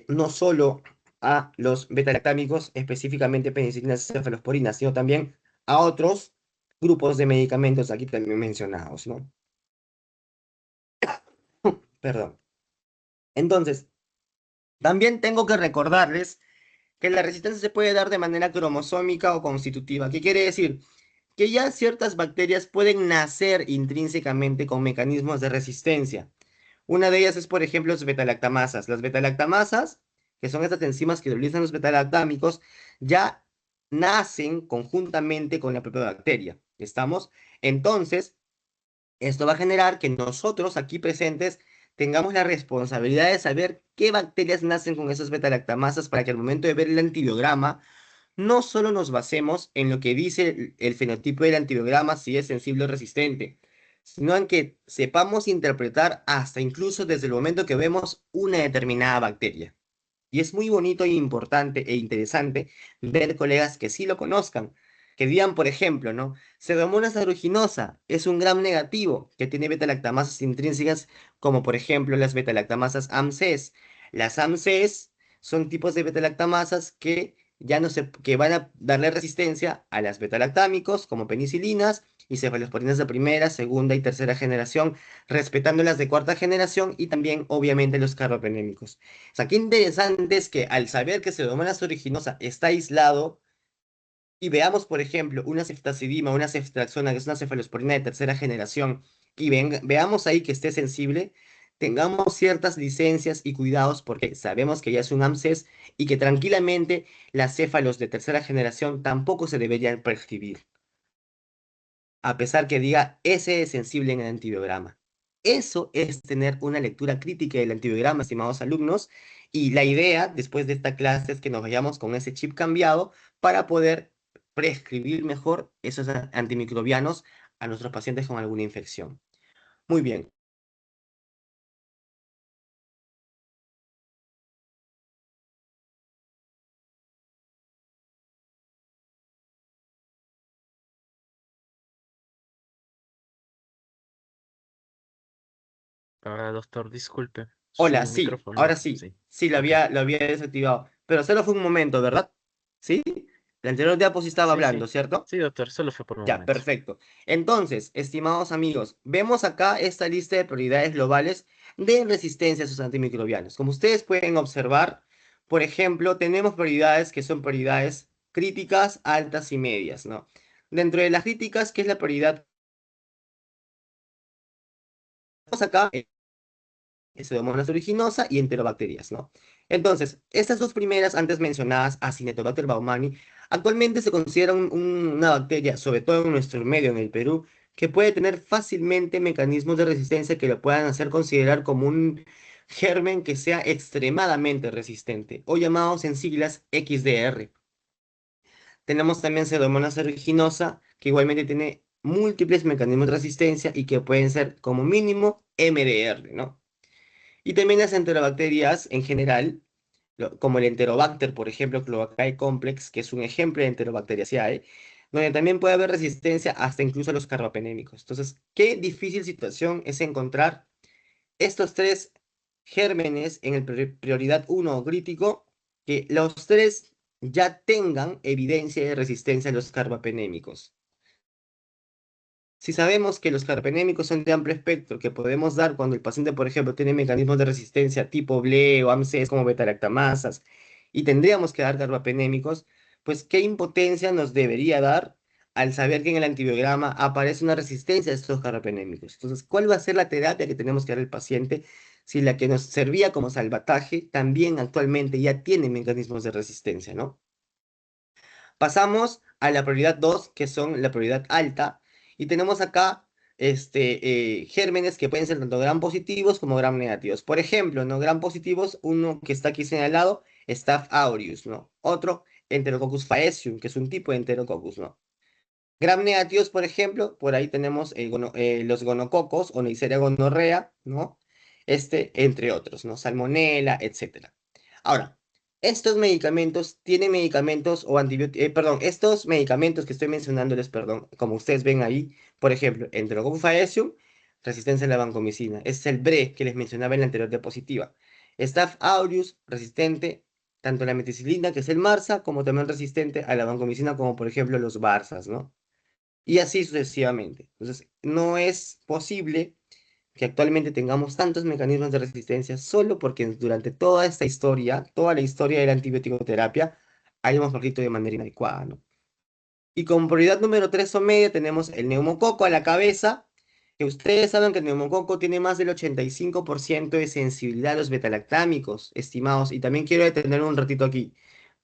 no solo a los beta-lactámicos, específicamente penicilinas y cefalosporinas, sino también a otros grupos de medicamentos aquí también mencionados, ¿no? Perdón. Entonces, también tengo que recordarles que la resistencia se puede dar de manera cromosómica o constitutiva. ¿Qué quiere decir? Que ya ciertas bacterias pueden nacer intrínsecamente con mecanismos de resistencia. Una de ellas es, por ejemplo, las betalactamasas. Las betalactamasas que son estas enzimas que utilizan los betalactámicos, ya nacen conjuntamente con la propia bacteria. ¿Estamos? Entonces, esto va a generar que nosotros aquí presentes tengamos la responsabilidad de saber qué bacterias nacen con esas betalactamasas para que al momento de ver el antibiograma no solo nos basemos en lo que dice el fenotipo del antibiograma, si es sensible o resistente, sino en que sepamos interpretar hasta incluso desde el momento que vemos una determinada bacteria. Y es muy bonito e importante e interesante ver colegas que sí lo conozcan, que digan, por ejemplo, ¿no? Pseudomonas aeruginosa es un gram negativo que tiene betalactamasas intrínsecas, como por ejemplo las betalactamasas AMCs. Las AMCs son tipos de betalactamasas que ya no se, que van a darle resistencia a las betalactámicos, como penicilinas y cefalosporinas de primera, segunda y tercera generación, respetando las de cuarta generación y también, obviamente, los carbapenémicos. O sea, qué interesante es que al saber que Pseudomonas aeruginosa está aislado y veamos, por ejemplo, una ceftazidima, una ceftriaxona, que es una cefalosporina de tercera generación, y veamos ahí que esté sensible, tengamos ciertas licencias y cuidados porque sabemos que ya es un AMCES y que tranquilamente las céfalos de tercera generación tampoco se deberían prescribir a pesar que diga ese es sensible en el antibiograma. Eso es tener una lectura crítica del antibiograma, estimados alumnos, y la idea después de esta clase es que nos vayamos con ese chip cambiado para poder prescribir mejor esos antimicrobianos a nuestros pacientes con alguna infección. Muy bien. Doctor, disculpe, Hola, su sí, micrófono, ahora sí. sí. Sí, Ok. lo había desactivado. Pero solo fue un momento, ¿verdad? ¿Sí? La anterior diapo sí estaba Sí, hablando, sí. ¿cierto? Sí, doctor, solo fue por un Ya, momento. perfecto. Entonces, estimados amigos, vemos acá esta lista de prioridades globales de resistencia a sus antimicrobianos. Como ustedes pueden observar, por ejemplo, tenemos prioridades que son prioridades críticas, altas y medias, ¿no? Dentro de las críticas, ¿qué es la prioridad? Tenemos acá Pseudomonas aeruginosa y enterobacterias, ¿no? Entonces, estas dos primeras antes mencionadas, Acinetobacter baumannii, actualmente se considera una bacteria, sobre todo en nuestro medio, en el Perú, que puede tener fácilmente mecanismos de resistencia que lo puedan hacer considerar como un germen que sea extremadamente resistente, o llamados en siglas XDR. Tenemos también Pseudomonas aeruginosa, que igualmente tiene múltiples mecanismos de resistencia y que pueden ser como mínimo MDR, ¿no? Y también las enterobacterias en general, como el Enterobacter, por ejemplo, Cloacae complex, que es un ejemplo de Enterobacteriaceae, donde también puede haber resistencia hasta incluso a los carbapenémicos. Entonces, qué difícil situación es encontrar estos tres gérmenes en el prioridad 1 crítico, que los tres ya tengan evidencia de resistencia a los carbapenémicos. Si sabemos que los carpenémicos son de amplio espectro que podemos dar cuando el paciente, por ejemplo, tiene mecanismos de resistencia tipo BLE o AMCs como beta-lactamasas y tendríamos que dar carbapenémicos, pues qué impotencia nos debería dar al saber que en el antibiograma aparece una resistencia a estos carbapenémicos. Entonces, ¿cuál va a ser la terapia que tenemos que dar al paciente si la que nos servía como salvataje también actualmente ya tiene mecanismos de resistencia, ¿no? Pasamos a la prioridad 2, que son la prioridad alta, y tenemos acá gérmenes que pueden ser tanto gram positivos como gram negativos. Por ejemplo, ¿no? Gram positivos, uno que está aquí señalado, Staph aureus, ¿no? Otro, Enterococcus faecium, que es un tipo de Enterococcus, ¿no? Gram negativos, por ejemplo, por ahí tenemos los gonococos o Neisseria gonorrea, ¿no? Entre otros, ¿no? Salmonella, etcétera. Ahora, estos medicamentos tienen medicamentos o antibióticos, perdón, estos medicamentos que estoy mencionándoles, perdón, como ustedes ven ahí, por ejemplo, Enterococcus faecium, resistencia a la vancomicina. Es el BRE que les mencionaba en la anterior diapositiva. Staph aureus, resistente tanto a la meticilina, que es el MARSA, como también resistente a la vancomicina, como por ejemplo los BARSAs, ¿no? Y así sucesivamente. Entonces, no es posible que actualmente tengamos tantos mecanismos de resistencia solo porque durante toda esta historia, toda la historia de la antibioticoterapia, hayamos prescrito de manera inadecuada, ¿no? Y como prioridad número 3 o media tenemos el neumococo a la cabeza, Que ustedes saben que el neumococo tiene más del 85% de sensibilidad a los betalactámicos, estimados, y también quiero detener un ratito aquí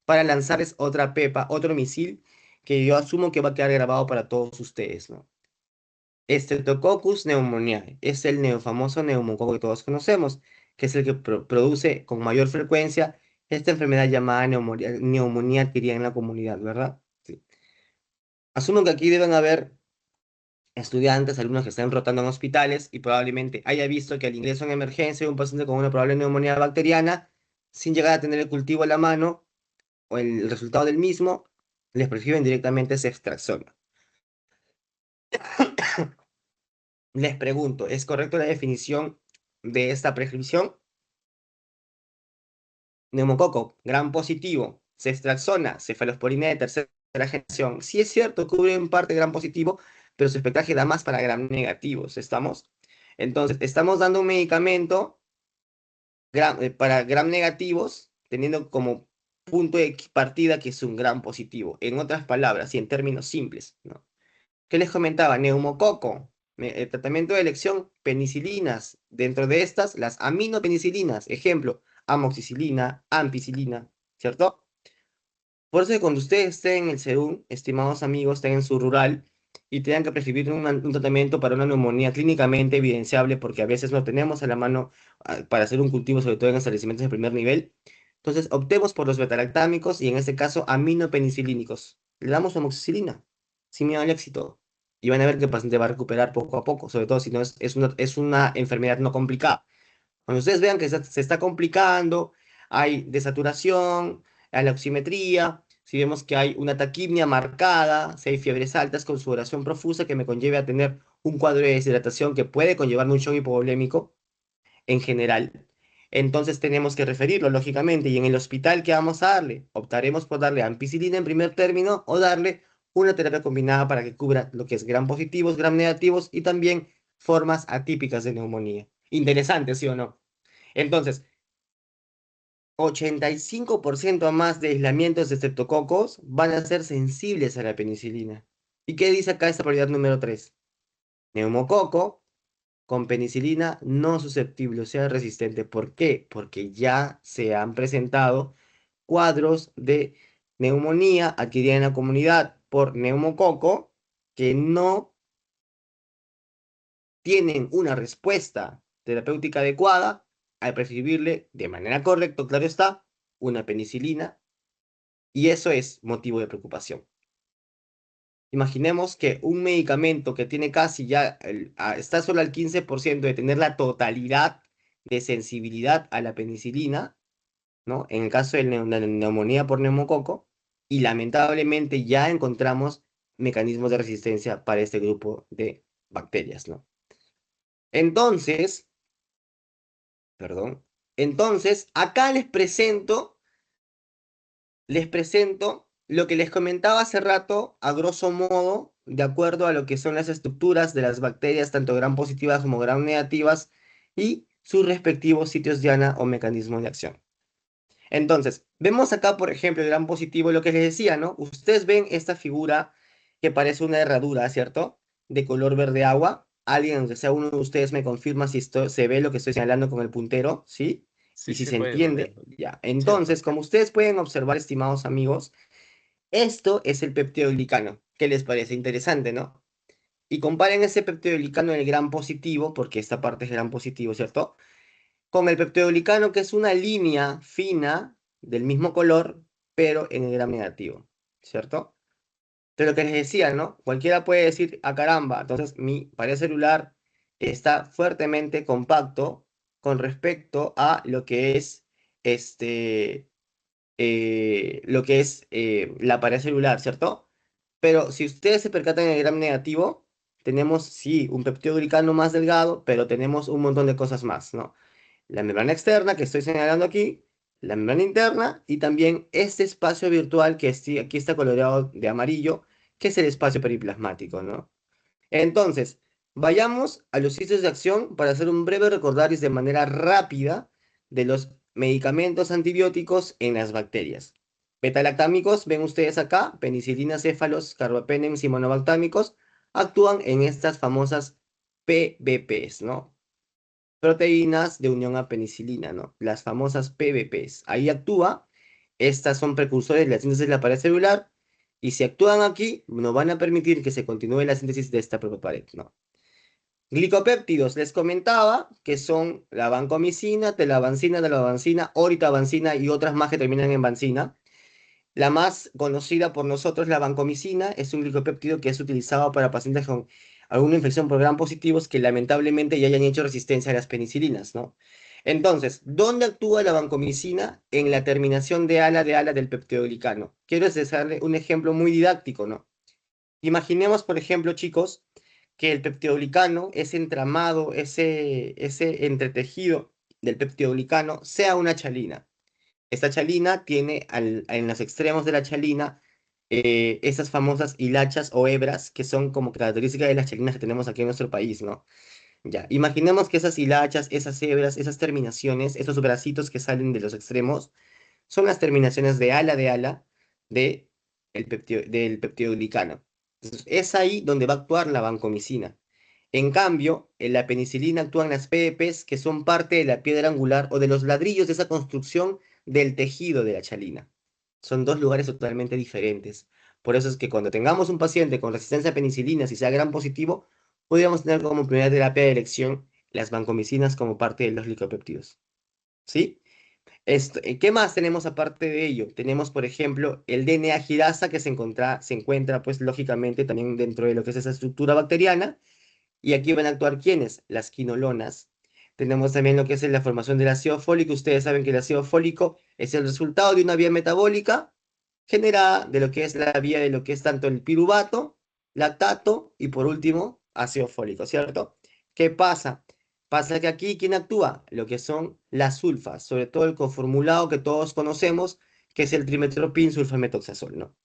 para lanzarles otra pepa, otro misil que yo asumo que va a quedar grabado para todos ustedes, ¿no? Streptococcus pneumoniae es el famoso neumococo que todos conocemos, que es el que produce con mayor frecuencia esta enfermedad llamada neumonía adquirida en la comunidad, ¿verdad? Sí. Asumo que aquí deben haber estudiantes, alumnos que estén rotando en hospitales y probablemente haya visto que al ingreso en emergencia de un paciente con una probable neumonía bacteriana, sin llegar a tener el cultivo a la mano o el resultado del mismo, les prescriben directamente ceftriaxona. Les pregunto, ¿es correcta la definición de esta prescripción? Neumococo, gram positivo, ceftriaxona, cefalosporina de tercera generación. Sí es cierto, cubre en parte gram positivo, pero su espectraje da más para gram negativos, ¿estamos? Entonces, estamos dando un medicamento para gram negativos, teniendo como punto de partida que es un gram positivo. En otras palabras, y en términos simples, ¿no? ¿Qué les comentaba? Neumococo, el tratamiento de elección, penicilinas. Dentro de estas, las aminopenicilinas, ejemplo, amoxicilina, ampicilina, ¿cierto? Por eso que cuando ustedes estén en el SEDUN, estimados amigos, estén en su rural y tengan que prescribir un tratamiento para una neumonía clínicamente evidenciable, porque a veces no tenemos a la mano para hacer un cultivo, sobre todo en establecimientos de primer nivel, entonces optemos por los betalactámicos y en este caso aminopenicilínicos. Le damos amoxicilina, sin miedo al éxito. Y van a ver que el paciente va a recuperar poco a poco, sobre todo si no es una enfermedad no complicada. Cuando ustedes vean que se está complicando, hay desaturación, hay la oximetría, si vemos que hay una taquipnia marcada, si hay fiebres altas con sudoración profusa que me conlleve a tener un cuadro de deshidratación que puede conllevarme un shock hipovolémico en general, entonces tenemos que referirlo, lógicamente, y en el hospital, ¿qué vamos a darle? Optaremos por darle ampicilina en primer término o darle una terapia combinada para que cubra lo que es gram positivos, gram negativos y también formas atípicas de neumonía. Interesante, ¿sí o no? Entonces, 85% más de aislamientos de estreptococos van a ser sensibles a la penicilina. ¿Y qué dice acá esta propiedad número 3? Neumococo con penicilina no susceptible, o sea, resistente. ¿Por qué? Porque ya se han presentado cuadros de neumonía adquirida en la comunidad por neumococo que no tienen una respuesta terapéutica adecuada al prescribirle de manera correcta, claro está, una penicilina, y eso es motivo de preocupación. Imaginemos que un medicamento que tiene casi ya, está solo al 15% de tener la totalidad de sensibilidad a la penicilina, ¿no? En el caso de la neumonía por neumococo, y lamentablemente ya encontramos mecanismos de resistencia para este grupo de bacterias, ¿no? Entonces, perdón, entonces acá les presento lo que les comentaba hace rato, a grosso modo, de acuerdo a lo que son las estructuras de las bacterias, tanto gram positivas como gram negativas, y sus respectivos sitios diana o mecanismos de acción. Entonces, vemos acá, por ejemplo, el gram positivo, lo que les decía, ¿no? Ustedes ven esta figura que parece una herradura, ¿cierto? De color verde agua. Alguien, aunque sea uno de ustedes, me confirma si esto se ve lo que estoy señalando con el puntero, ¿sí? Y Sí, si sí se se puede ir entiende, viendo. ya. Cierto. Entonces, como ustedes pueden observar, estimados amigos, esto es el peptidoglicano. ¿Qué les parece? Interesante, ¿no? Y comparen ese peptidoglicano en el gram positivo, porque esta parte es gram positivo, ¿cierto? Con el peptidoglicano, que es una línea fina del mismo color, pero en el gram negativo, ¿cierto? Pero lo que les decía, ¿no? Cualquiera puede decir, ah, caramba, entonces mi pared celular está fuertemente compacto con respecto a lo que es la pared celular, ¿cierto? Pero si ustedes se percatan en el gram negativo, tenemos, sí, un peptidoglicano más delgado, pero tenemos un montón de cosas más, ¿no? La membrana externa que estoy señalando aquí, la membrana interna y también este espacio virtual que aquí está coloreado de amarillo, que es el espacio periplasmático, ¿no? Entonces, vayamos a los sitios de acción para hacer un breve recordaris de manera rápida de los medicamentos antibióticos en las bacterias. Betalactámicos, ven ustedes acá, penicilina, céfalos, carbapenems y monobactámicos, actúan en estas famosas PBPs, ¿no? Proteínas de unión a penicilina, ¿no? Las famosas PBPs. Ahí actúa, estas son precursores de la síntesis de la pared celular, y si actúan aquí, nos van a permitir que se continúe la síntesis de esta propia pared, ¿no? Glicopéptidos, les comentaba que son la vancomicina, telavancina, oritavancina y otras más que terminan en vancina. La más conocida por nosotros, la vancomicina, es un glicopéptido que es utilizado para pacientes con alguna infección por gram positivos que lamentablemente ya hayan hecho resistencia a las penicilinas, ¿no? Entonces, ¿dónde actúa la vancomicina? En la terminación de ala del peptidoglicano. Quiero darle un ejemplo muy didáctico, ¿no? Imaginemos, por ejemplo, chicos, que el peptidoglicano, ese entramado, ese entretejido del peptidoglicano, sea una chalina. Esta chalina tiene en los extremos de la chalina esas famosas hilachas o hebras que son como características de las chalinas que tenemos aquí en nuestro país, ¿no? Ya, imaginemos que esas hilachas, esas hebras, esas terminaciones, esos bracitos que salen de los extremos, son las terminaciones de ala de del peptidoglicano. Entonces, es ahí donde va a actuar la vancomicina. En cambio, en la penicilina actúan las PEPs, que son parte de la piedra angular o de los ladrillos de esa construcción del tejido de la chalina. Son dos lugares totalmente diferentes. Por eso es que cuando tengamos un paciente con resistencia a penicilina, si sea gran positivo, podríamos tener como primera terapia de elección las vancomicinas como parte de los glicopéptidos. ¿Sí? ¿Qué más tenemos aparte de ello? Tenemos, por ejemplo, el DNA girasa que se encuentra, pues, lógicamente también dentro de lo que es esa estructura bacteriana. Y aquí van a actuar ¿quiénes? Las quinolonas. Tenemos también lo que es la formación del ácido fólico. Ustedes saben que el ácido fólico es el resultado de una vía metabólica generada de lo que es la vía de lo que es tanto el piruvato, lactato y por último ácido fólico, ¿cierto? ¿Qué pasa? Pasa que aquí, ¿quién actúa? Lo que son las sulfas, sobre todo el coformulado que todos conocemos, que es el trimetropin sulfametoxazol, ¿no?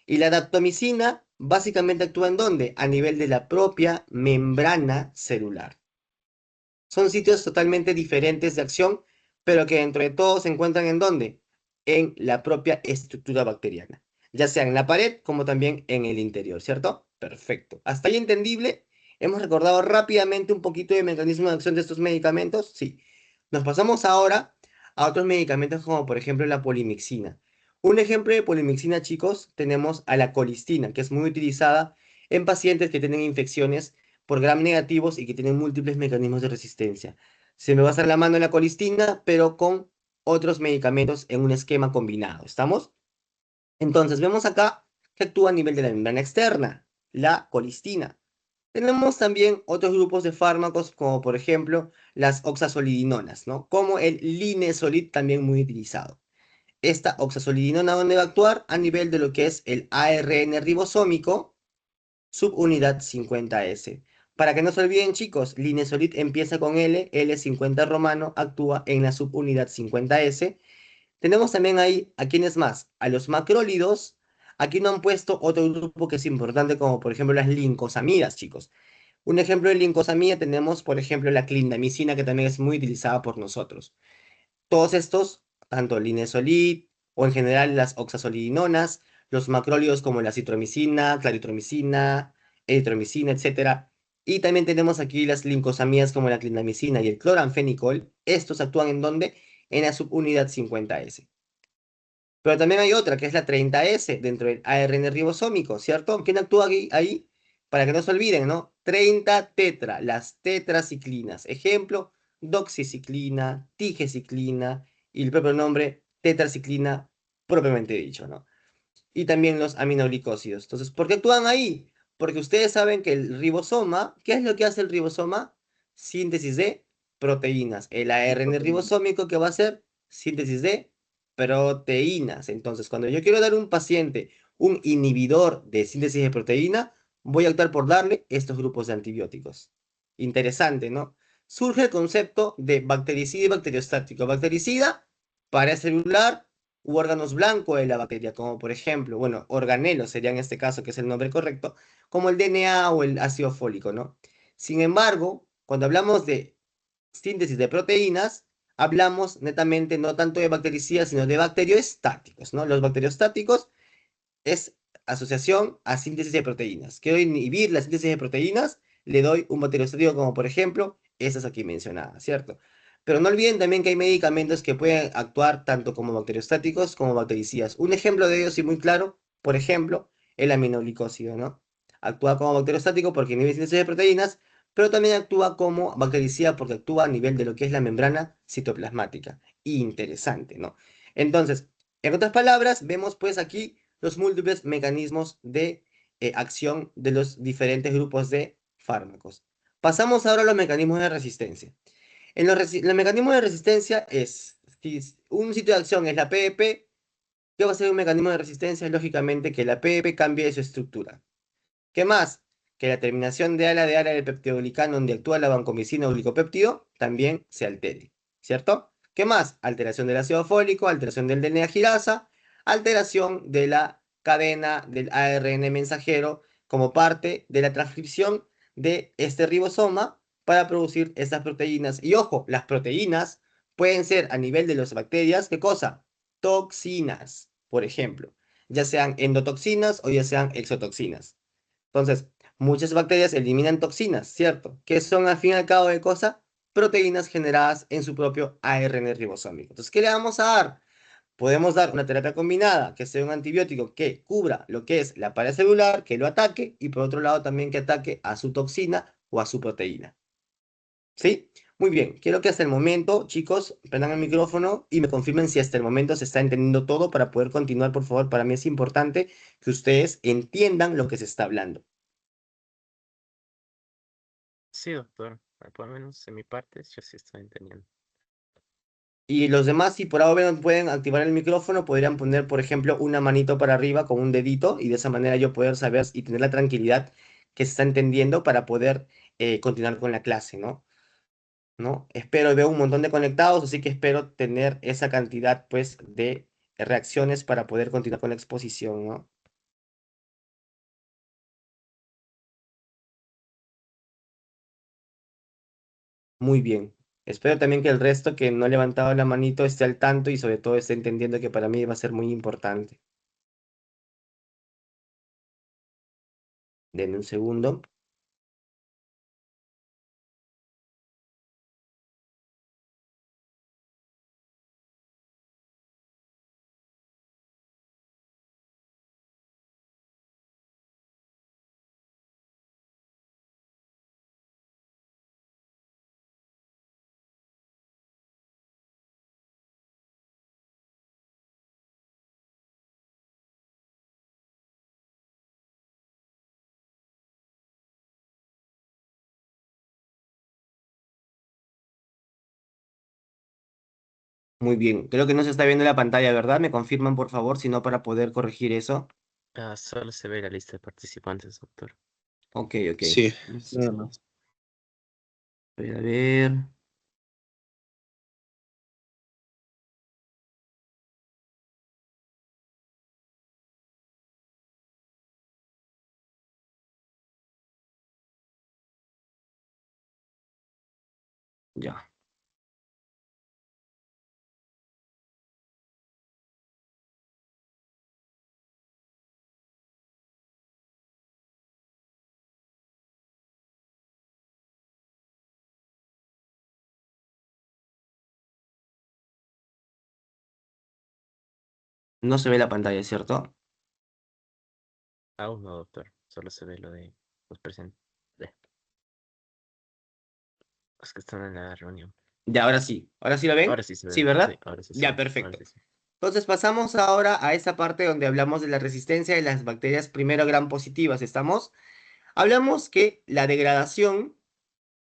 Y la daptomicina básicamente actúa ¿en dónde? A nivel de la propia membrana celular. Son sitios totalmente diferentes de acción, pero que dentro de todo se encuentran ¿en dónde? En la propia estructura bacteriana, ya sea en la pared como también en el interior, ¿cierto? Perfecto. ¿Hasta ahí entendible? ¿Hemos recordado rápidamente un poquito del mecanismo de acción de estos medicamentos? Sí. Nos pasamos ahora a otros medicamentos como por ejemplo la polimixina. Un ejemplo de polimixina, chicos, tenemos a la colistina, que es muy utilizada en pacientes que tienen infecciones por gram negativos y que tienen múltiples mecanismos de resistencia. Se me va a hacer la mano en la colistina, pero con otros medicamentos en un esquema combinado. ¿Estamos? Entonces, vemos acá que actúa a nivel de la membrana externa, la colistina. Tenemos también otros grupos de fármacos, como por ejemplo las oxazolidinonas, ¿no? Como el linezolid, también muy utilizado. Esta oxazolidinona, ¿dónde va a actuar? A nivel de lo que es el ARN ribosómico, subunidad 50S. Para que no se olviden, chicos, linezolid empieza con L50 romano, actúa en la subunidad 50S. Tenemos también ahí, ¿a quiénes más? A los macrólidos. Aquí no han puesto otro grupo que es importante, como por ejemplo las lincosamidas, chicos. Un ejemplo de lincosamida tenemos, por ejemplo, la clindamicina, que también es muy utilizada por nosotros. Todos estos, tanto linezolid o en general las oxazolidinonas, los macrólidos como la citromicina, claritromicina, eritromicina, etcétera. Y también tenemos aquí las lincosamidas como la clindamicina y el cloranfenicol. Estos actúan ¿en dónde? En la subunidad 50S. Pero también hay otra, que es la 30S, dentro del ARN ribosómico, ¿cierto? ¿Quién actúa ahí? Para que no se olviden, ¿no? 30 tetra, las tetraciclinas. Ejemplo, doxiciclina, tigeciclina y el propio nombre, tetraciclina, propiamente dicho, ¿no? Y también los aminoglicósidos. Entonces, ¿por qué actúan ahí? Porque ustedes saben que el ribosoma, ¿qué es lo que hace el ribosoma? Síntesis de proteínas. El ARN ribosómico, ¿qué va a hacer? Síntesis de proteínas. Entonces, cuando yo quiero dar a un paciente un inhibidor de síntesis de proteína, voy a optar por darle estos grupos de antibióticos. Interesante, ¿no? Surge el concepto de bactericida y bacteriostático. Bactericida, paracelular, u órganos blancos de la bacteria, como por ejemplo, bueno, organelos sería en este caso, que es el nombre correcto, como el DNA o el ácido fólico, ¿no? Sin embargo, cuando hablamos de síntesis de proteínas, hablamos netamente no tanto de bactericidas, sino de bacteriostáticos, ¿no? Los bacteriostáticos es asociación a síntesis de proteínas. Quiero inhibir la síntesis de proteínas, le doy un bacteriostático como por ejemplo estas aquí mencionadas, ¿cierto? Pero no olviden también que hay medicamentos que pueden actuar tanto como bacteriostáticos como bactericidas. Un ejemplo de ellos y muy claro, por ejemplo, el aminoglicósido, ¿no? Actúa como bacteriostático porque inhibe síntesis de proteínas, pero también actúa como bactericida porque actúa a nivel de lo que es la membrana citoplasmática. Interesante, ¿no? Entonces, en otras palabras, vemos pues aquí los múltiples mecanismos de acción de los diferentes grupos de fármacos. Pasamos ahora a los mecanismos de resistencia. Los mecanismos de resistencia es, si un sitio de acción es la PEP, ¿qué va a ser un mecanismo de resistencia? Es lógicamente que la PEP cambie su estructura. ¿Qué más? Que la terminación de ala del peptidoglicano donde actúa la vancomicina o glicopéptido también se altere, ¿cierto? ¿Qué más? Alteración del ácido fólico, alteración del DNA girasa, alteración de la cadena del ARN mensajero como parte de la transcripción de este ribosoma para producir estas proteínas. Y ojo, las proteínas pueden ser a nivel de las bacterias, ¿qué cosa? Toxinas, por ejemplo, ya sean endotoxinas o ya sean exotoxinas. Entonces, muchas bacterias eliminan toxinas, ¿cierto? Que son al fin y al cabo de cosa, proteínas generadas en su propio ARN ribosómico. Entonces, ¿qué le vamos a dar? Podemos dar una terapia combinada, que sea un antibiótico que cubra lo que es la pared celular, que lo ataque, y por otro lado también que ataque a su toxina o a su proteína. ¿Sí? Muy bien, quiero que hasta el momento, chicos, prendan el micrófono y me confirmen si hasta el momento se está entendiendo todo para poder continuar, por favor. Para mí es importante que ustedes entiendan lo que se está hablando. Sí, doctor. Por lo menos en mi parte, yo sí estoy entendiendo. Y los demás, si por ahora no pueden activar el micrófono, podrían poner, por ejemplo, una manito para arriba con un dedito y de esa manera yo poder saber y tener la tranquilidad que se está entendiendo para poder continuar con la clase, ¿no? ¿No? Espero, veo un montón de conectados, así que espero tener esa cantidad, pues, de reacciones para poder continuar con la exposición, ¿no? Muy bien. Espero también que el resto que no ha levantado la manito esté al tanto y sobre todo esté entendiendo que para mí va a ser muy importante. Denme un segundo. Muy bien, creo que no se está viendo la pantalla, ¿verdad? Me confirman, por favor, si no, para poder corregir eso. Solo se ve la lista de participantes, doctor. Ok, ok. Sí, nada más. Voy a ver. Ya. No se ve la pantalla, ¿cierto? Aún no, doctor. Solo se ve lo de los presentes. Los que están en la reunión. Ya, ahora sí. ¿Ahora sí lo ven? Ahora sí se Sí, ve. Sí, ¿verdad? ahora sí se Ya, ve. Ahora perfecto. sí se ve. Entonces pasamos ahora a esa parte donde hablamos de la resistencia de las bacterias primero gram positivas. ¿Estamos? Hablamos que la degradación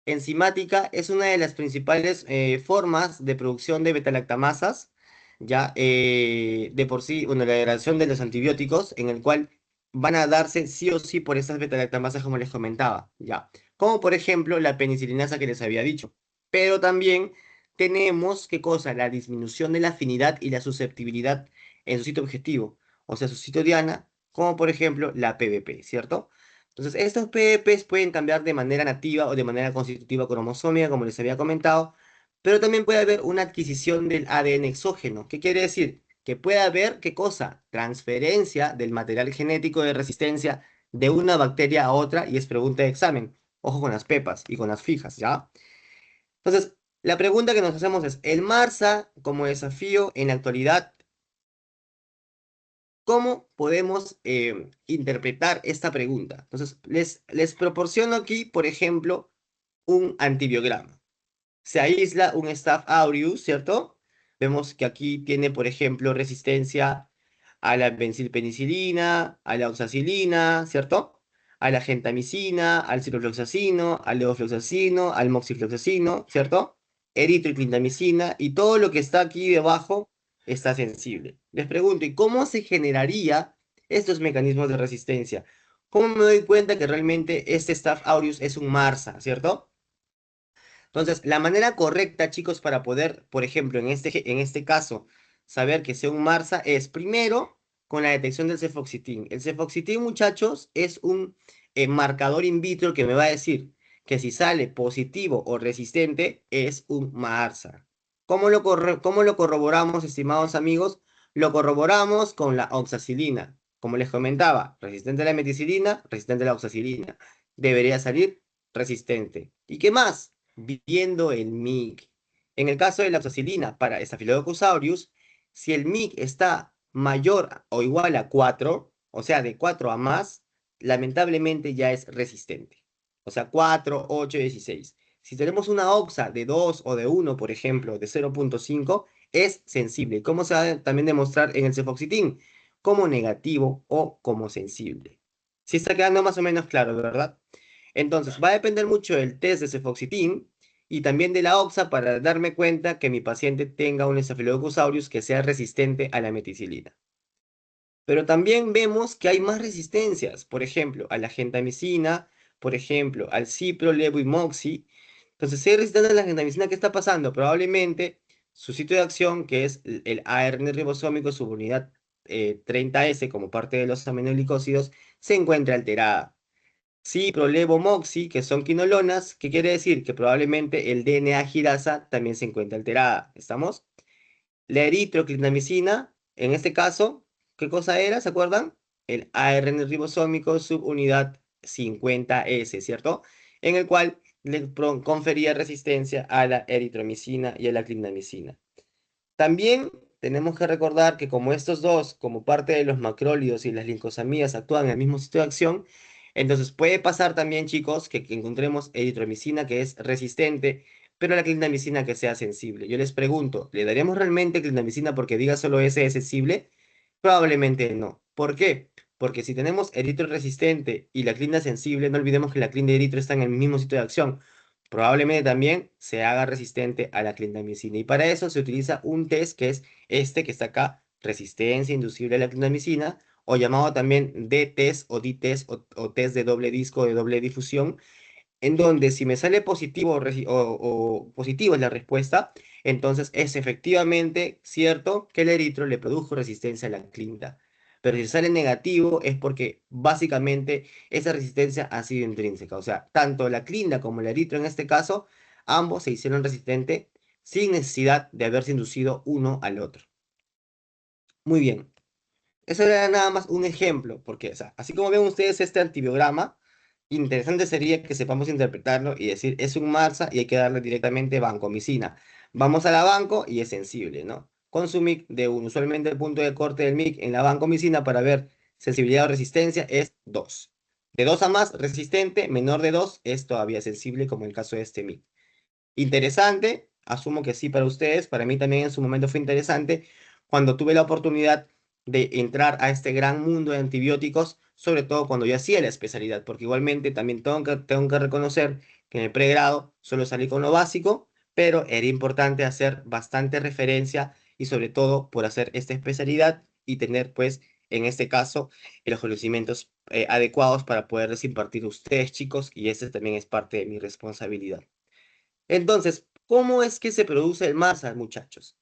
enzimática es una de las principales formas de producción de betalactamasas, ya de por sí, bueno, la degradación de los antibióticos, en el cual van a darse sí o sí por estas betalactamasas, como les comentaba, ya. Como por ejemplo la penicilinasa que les había dicho. Pero también tenemos, ¿qué cosa? La disminución de la afinidad y la susceptibilidad en su sitio objetivo, o sea, su sitio diana, como por ejemplo la PBP, ¿cierto? Entonces, estos PEPs pueden cambiar de manera nativa o de manera constitutiva cromosómica, como les había comentado, pero también puede haber una adquisición del ADN exógeno. ¿Qué quiere decir? Que puede haber, ¿qué cosa? Transferencia del material genético de resistencia de una bacteria a otra, y es pregunta de examen. Ojo con las pepas y con las fijas, ¿ya? Entonces, la pregunta que nos hacemos es, el MARSA como desafío en la actualidad, ¿cómo podemos interpretar esta pregunta? Entonces, les proporciono aquí, por ejemplo, un antibiograma. Se aísla un Staph aureus, ¿cierto? Vemos que aquí tiene, por ejemplo, resistencia a la benzilpenicilina, a la oxacilina, ¿cierto? A la gentamicina, al ciprofloxacino, al levofloxacino, al moxifloxacino, ¿cierto? Eritroclindamicina y todo lo que está aquí debajo está sensible. Les pregunto, ¿y cómo se generaría estos mecanismos de resistencia? ¿Cómo me doy cuenta que realmente este Staph aureus es un MARSA, ¿cierto? Entonces, la manera correcta, chicos, para poder, por ejemplo, en este caso, saber que sea un MARSA es primero con la detección del cefoxitin. El cefoxitin, muchachos, es un marcador in vitro que me va a decir que si sale positivo o resistente es un MARSA. ¿Cómo lo corroboramos, estimados amigos? Lo corroboramos con la oxacilina. Como les comentaba, resistente a la meticilina, resistente a la oxacilina. Debería salir resistente. ¿Y qué más? Viendo el MIC. En el caso de la oxacilina para Staphylococcus aureus, si el MIC está mayor o igual a 4, o sea, de 4 a más, lamentablemente ya es resistente. O sea, 4, 8, 16. Si tenemos una oxa de 2 o de 1, por ejemplo, de 0.5, es sensible. ¿Cómo se va a también demostrar en el cefoxitin? Como negativo o como sensible. Sí está quedando más o menos claro, ¿verdad? Entonces, va a depender mucho del test de cefoxitin y también de la OXA para darme cuenta que mi paciente tenga un Staphylococcus aureus que sea resistente a la meticilina. Pero también vemos que hay más resistencias, por ejemplo, a la gentamicina, por ejemplo, al cipro, levo y moxi. Entonces, si hay resistencia a la gentamicina, ¿qué está pasando? Probablemente su sitio de acción, que es el ARN ribosómico subunidad 30S como parte de los aminoglicósidos, se encuentra alterada. Sí, prolevomoxi, que son quinolonas, ¿qué quiere decir? Que probablemente el DNA girasa también se encuentra alterada. ¿Estamos? La eritroclindamicina, en este caso, ¿qué cosa era? ¿Se acuerdan? El ARN ribosómico subunidad 50S, ¿cierto? En el cual confería resistencia a la eritromicina y a la clindamicina. También tenemos que recordar que como estos dos, como parte de los macrólidos y las lincosamidas actúan en el mismo sitio de acción, entonces puede pasar también, chicos, que encontremos eritromicina que es resistente, pero la clindamicina que sea sensible. Yo les pregunto, ¿le daríamos realmente clindamicina porque diga solo ese es sensible? Probablemente no. ¿Por qué? Porque si tenemos eritro resistente y la clinda sensible, no olvidemos que la clinda y eritro están en el mismo sitio de acción. Probablemente también se haga resistente a la clindamicina. Y para eso se utiliza un test que es este que está acá, resistencia inducible a la clindamicina, o llamado también D-test o D-test o test de doble disco de doble difusión, en donde si me sale positivo o positivo es la respuesta, entonces es efectivamente cierto que el eritro le produjo resistencia a la clinda. Pero si sale negativo es porque básicamente esa resistencia ha sido intrínseca. O sea, tanto la clinda como el eritro en este caso, ambos se hicieron resistentes sin necesidad de haberse inducido uno al otro. Muy bien. Eso era nada más un ejemplo, porque, o sea, así como ven ustedes este antibiograma, interesante sería que sepamos interpretarlo y decir, es un MARSA y hay que darle directamente vancomicina. Vamos a la banco y es sensible, ¿no? Con su MIC de 1. Usualmente el punto de corte del MIC en la vancomicina para ver sensibilidad o resistencia es 2. De 2 a más, resistente, menor de 2 es todavía sensible, como el caso de este MIC. Interesante, asumo que sí para ustedes, para mí también en su momento fue interesante cuando tuve la oportunidad de entrar a este gran mundo de antibióticos, sobre todo cuando yo hacía la especialidad, porque igualmente también tengo que reconocer que en el pregrado solo salí con lo básico, pero era importante hacer bastante referencia y sobre todo por hacer esta especialidad y tener pues en este caso los conocimientos adecuados para poderles impartir a ustedes chicos y ese también es parte de mi responsabilidad. Entonces, ¿cómo es que se produce el MASA, muchachos?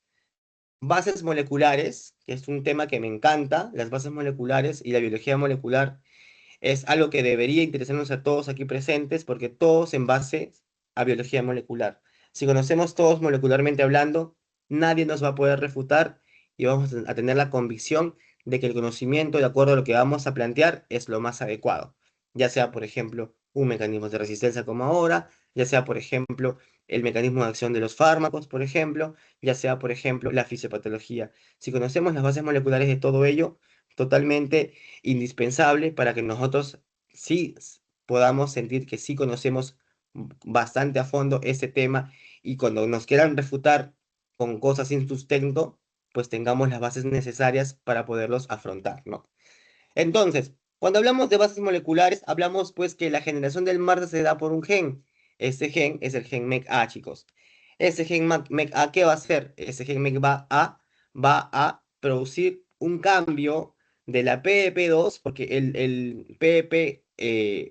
Bases moleculares, que es un tema que me encanta, las bases moleculares y la biología molecular es algo que debería interesarnos a todos aquí presentes porque todos en base a biología molecular. Si conocemos todos molecularmente hablando, nadie nos va a poder refutar y vamos a tener la convicción de que el conocimiento, de acuerdo a lo que vamos a plantear, es lo más adecuado. Ya sea, por ejemplo, un mecanismo de resistencia como ahora, ya sea, por ejemplo, el mecanismo de acción de los fármacos, por ejemplo, ya sea, por ejemplo, la fisiopatología. Si conocemos las bases moleculares de todo ello, totalmente indispensable para que nosotros sí podamos sentir que sí conocemos bastante a fondo este tema y cuando nos quieran refutar con cosas sin sustento, pues tengamos las bases necesarias para poderlos afrontar, ¿no? Entonces, cuando hablamos de bases moleculares, hablamos pues que la generación del MARSA se da por un gen. Este gen es el gen MECA, chicos. Ese gen MECA, ¿qué va a hacer? Ese gen MECA va a producir un cambio de la PEP2, porque el PEP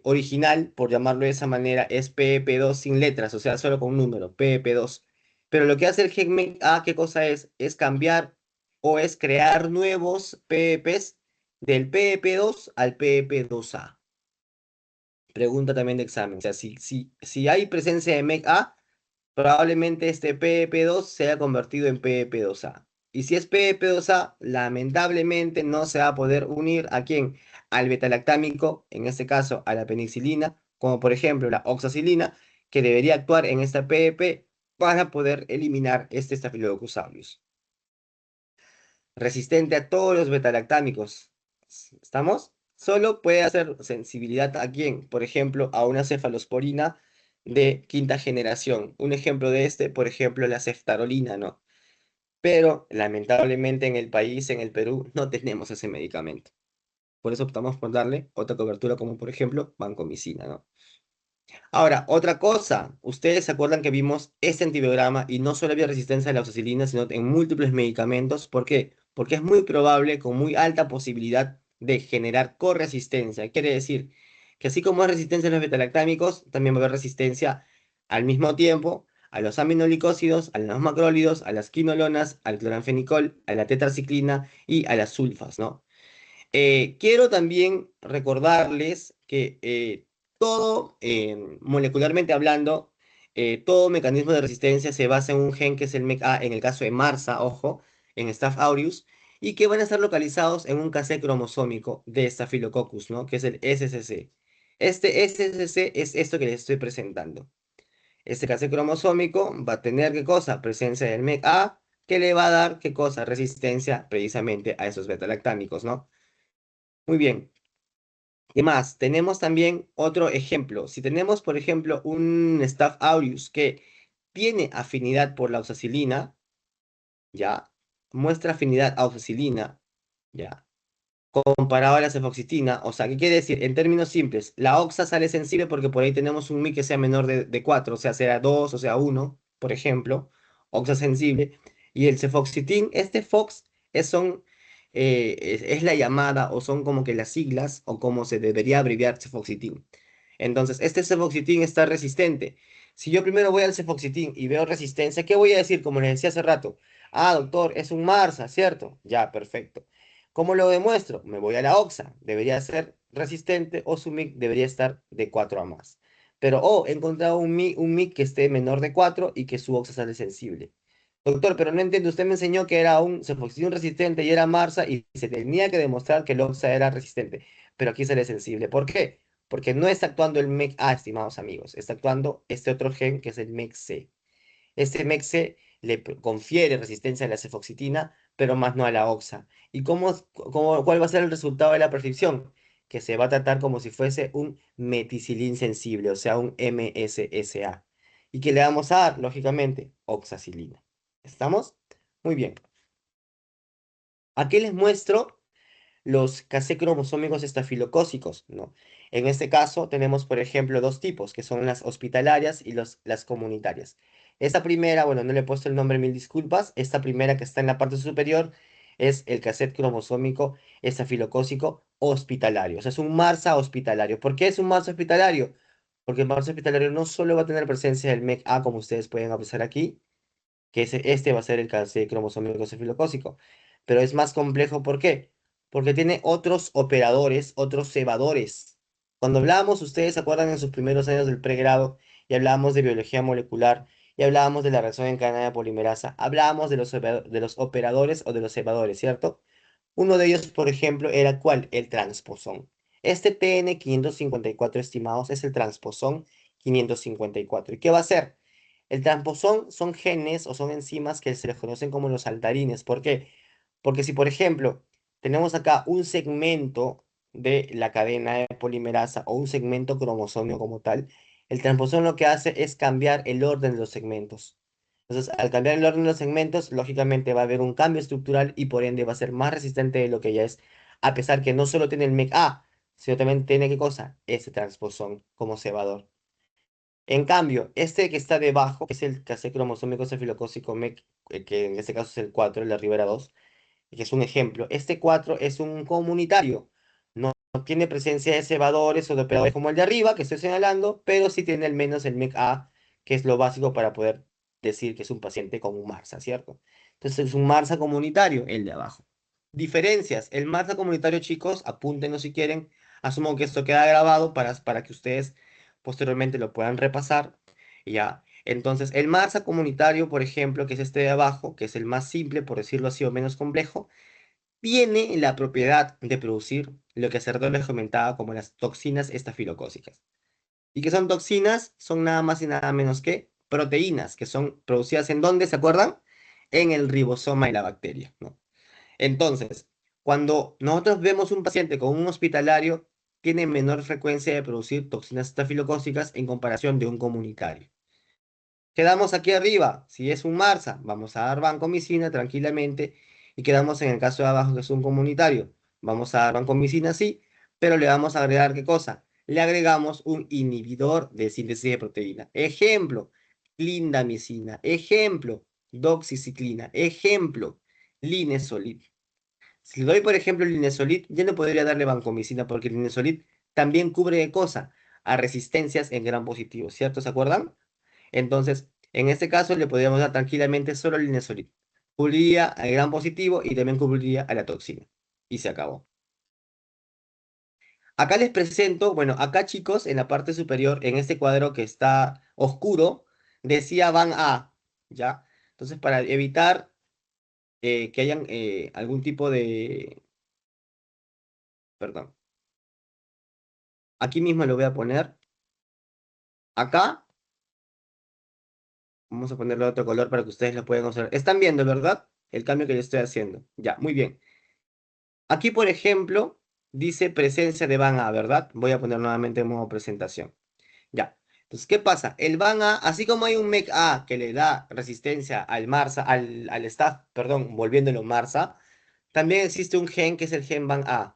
original, por llamarlo de esa manera, es PEP2 sin letras, o sea, solo con un número, PEP2. Pero lo que hace el gen MECA, ¿qué cosa es? Es cambiar o es crear nuevos PEPs del PEP2 al PEP2A. Pregunta también de examen. O sea, si hay presencia de MECA, probablemente este PEP2 se haya convertido en PEP2A. Y si es PEP2A, lamentablemente no se va a poder unir ¿a quién? Al betalactámico, en este caso a la penicilina, como por ejemplo la oxacilina, que debería actuar en esta PEP para poder eliminar este Staphylococcus aureus. Resistente a todos los betalactámicos. ¿Estamos? Solo puede hacer sensibilidad a quién, por ejemplo, a una cefalosporina de quinta generación. Un ejemplo de este, por ejemplo, la ceftarolina, ¿no? Pero lamentablemente en el país, en el Perú, no tenemos ese medicamento. Por eso optamos por darle otra cobertura como por ejemplo vancomicina, ¿no? Ahora, otra cosa, ustedes se acuerdan que vimos este antibiograma y no solo había resistencia a la oxacilina, sino en múltiples medicamentos. ¿Por qué? Porque es muy probable, con muy alta posibilidad de generar corresistencia. Quiere decir que así como hay resistencia a los betalactámicos, también va a haber resistencia al mismo tiempo a los aminoglicósidos, a los macrólidos, a las quinolonas, al cloranfenicol, a la tetraciclina y a las sulfas, ¿no? Quiero también recordarles que todo, molecularmente hablando, todo mecanismo de resistencia se basa en un gen que es el MECA, en el caso de MARSA, ojo, en Staph aureus, y que van a estar localizados en un cassette cromosómico de Staphylococcus, ¿no? Que es el SCC. Este SCC es esto que les estoy presentando. Este cassette cromosómico va a tener, ¿qué cosa? Presencia del MECA, que le va a dar, ¿qué cosa? Resistencia precisamente a esos beta-lactámicos, ¿no? Muy bien. ¿Qué más? Tenemos también otro ejemplo. Si tenemos, por ejemplo, un Staph aureus que tiene afinidad por la oxacilina, ya, muestra afinidad a oxacilina, ya, comparado a la cefoxitina, o sea, ¿qué quiere decir? En términos simples, la oxa sale sensible porque por ahí tenemos un Mi que sea menor de 4, o sea, sea 2 o sea 1, por ejemplo, oxa sensible, y el cefoxitin, este Fox es la llamada o son como que las siglas o como se debería abreviar cefoxitin. Entonces, este cefoxitin está resistente. Si yo primero voy al cefoxitin y veo resistencia, ¿qué voy a decir? Como les decía hace rato, ah, doctor, es un MARSA, ¿cierto? Ya, perfecto. ¿Cómo lo demuestro? Me voy a la OXA. Debería ser resistente o su MIC debería estar de 4 a más. Pero, he encontrado un MIC que esté menor de 4 y que su OXA sale sensible. Doctor, pero no entiendo. Usted me enseñó que era un cefoxitin resistente y era MARSA y se tenía que demostrar que el OXA era resistente. Pero aquí sale sensible. ¿Por qué? Porque no está actuando el MEC-A, estimados amigos. Está actuando este otro gen que es el MEC-C. Este MEC-C confiere resistencia a la cefoxitina, pero más no a la oxa. ¿Y cuál va a ser el resultado de la prescripción? Que se va a tratar como si fuese un meticilín sensible, o sea, un MSSA. ¿Y qué le vamos a dar? Lógicamente, oxacilina. ¿Estamos? Muy bien. Aquí les muestro los casé cromosómicos estafilocócicos, ¿no? En este caso tenemos, por ejemplo, dos tipos, que son las hospitalarias y las comunitarias. Esta primera, bueno, no le he puesto el nombre, mil disculpas. Esta primera que está en la parte superior es el cassette cromosómico estafilocócico hospitalario. O sea, es un MARSA hospitalario. ¿Por qué es un MARSA hospitalario? Porque el MARSA hospitalario no solo va a tener presencia del MEC-A, como ustedes pueden apreciar aquí, que este va a ser el cáncer cromosómico cefilocócico. Pero es más complejo, ¿por qué? Porque tiene otros operadores, otros cebadores. Cuando hablábamos, ustedes se acuerdan en sus primeros años del pregrado, y hablábamos de biología molecular, y hablábamos de la reacción en cadena de polimerasa, hablábamos de los operadores o de los cebadores, ¿cierto? Uno de ellos, por ejemplo, era ¿cuál? El transposón. Este TN554, estimados, es el transposón 554. ¿Y qué va a hacer? El transposón son genes o son enzimas que se les conocen como los saltarines. ¿Por qué? Porque si, por ejemplo, tenemos acá un segmento de la cadena de polimerasa o un segmento cromosómico como tal, el transposón lo que hace es cambiar el orden de los segmentos. Entonces, al cambiar el orden de los segmentos, lógicamente va a haber un cambio estructural y por ende va a ser más resistente de lo que ya es, a pesar que no solo tiene el MEC-A, sino también tiene, ¿qué cosa? Ese transposón como cebador. En cambio, este que está debajo, que es el cassette cromosómico cefilocócico MEC, que en este caso es el 4, el de arriba era 2, que es un ejemplo. Este 4 es un comunitario. No tiene presencia de cebadores o de operadores como el de arriba, que estoy señalando, pero sí tiene al menos el MEC-A, que es lo básico para poder decir que es un paciente con un MARSA, ¿cierto? Entonces es un MARSA comunitario, el de abajo. Diferencias. El MARSA comunitario, chicos, apúntenlo si quieren. Asumo que esto queda grabado para que ustedes posteriormente lo puedan repasar. Ya. Entonces, el MARSA comunitario, por ejemplo, que es este de abajo, que es el más simple, por decirlo así, o menos complejo, tiene la propiedad de producir lo que Cerdo les comentaba como las toxinas estafilocócicas. ¿Y qué son toxinas? Son nada más y nada menos que proteínas, que son producidas ¿en dónde? ¿Se acuerdan? En el ribosoma de la bacteria, ¿no? Entonces, cuando nosotros vemos un paciente con un hospitalario, tiene menor frecuencia de producir toxinas estafilocócicas en comparación de un comunitario. Quedamos aquí arriba, si es un MARSA, vamos a dar vancomicina tranquilamente y quedamos en el caso de abajo que es un comunitario. Vamos a dar vancomicina sí, pero le vamos a agregar ¿qué cosa? Le agregamos un inhibidor de síntesis de proteína. Ejemplo, clindamicina. Ejemplo, doxiciclina. Ejemplo, linezolid. Si le doy, por ejemplo, linezolid, ya no podría darle vancomicina porque el linezolid también cubre ¿qué cosa? A resistencias en gram positivo, ¿cierto? ¿Se acuerdan? Entonces, en este caso le podríamos dar tranquilamente solo el linezolid. Cubriría al gran positivo y también cubriría a la toxina. Y se acabó. Acá les presento, bueno, acá chicos, en la parte superior, en este cuadro que está oscuro, decía van A, ¿ya? Entonces, para evitar que hayan algún tipo de... Perdón. Aquí mismo lo voy a poner. Acá, vamos a ponerle otro color para que ustedes lo puedan observar. Están viendo, ¿verdad? El cambio que yo estoy haciendo. Ya, muy bien. Aquí, por ejemplo, dice presencia de van A, ¿verdad? Voy a poner nuevamente en modo presentación. Ya. Entonces, ¿qué pasa? El van A, así como hay un MEC A que le da resistencia al MARSA, al staff, perdón, volviéndolo MARSA, también existe un gen que es el gen van A.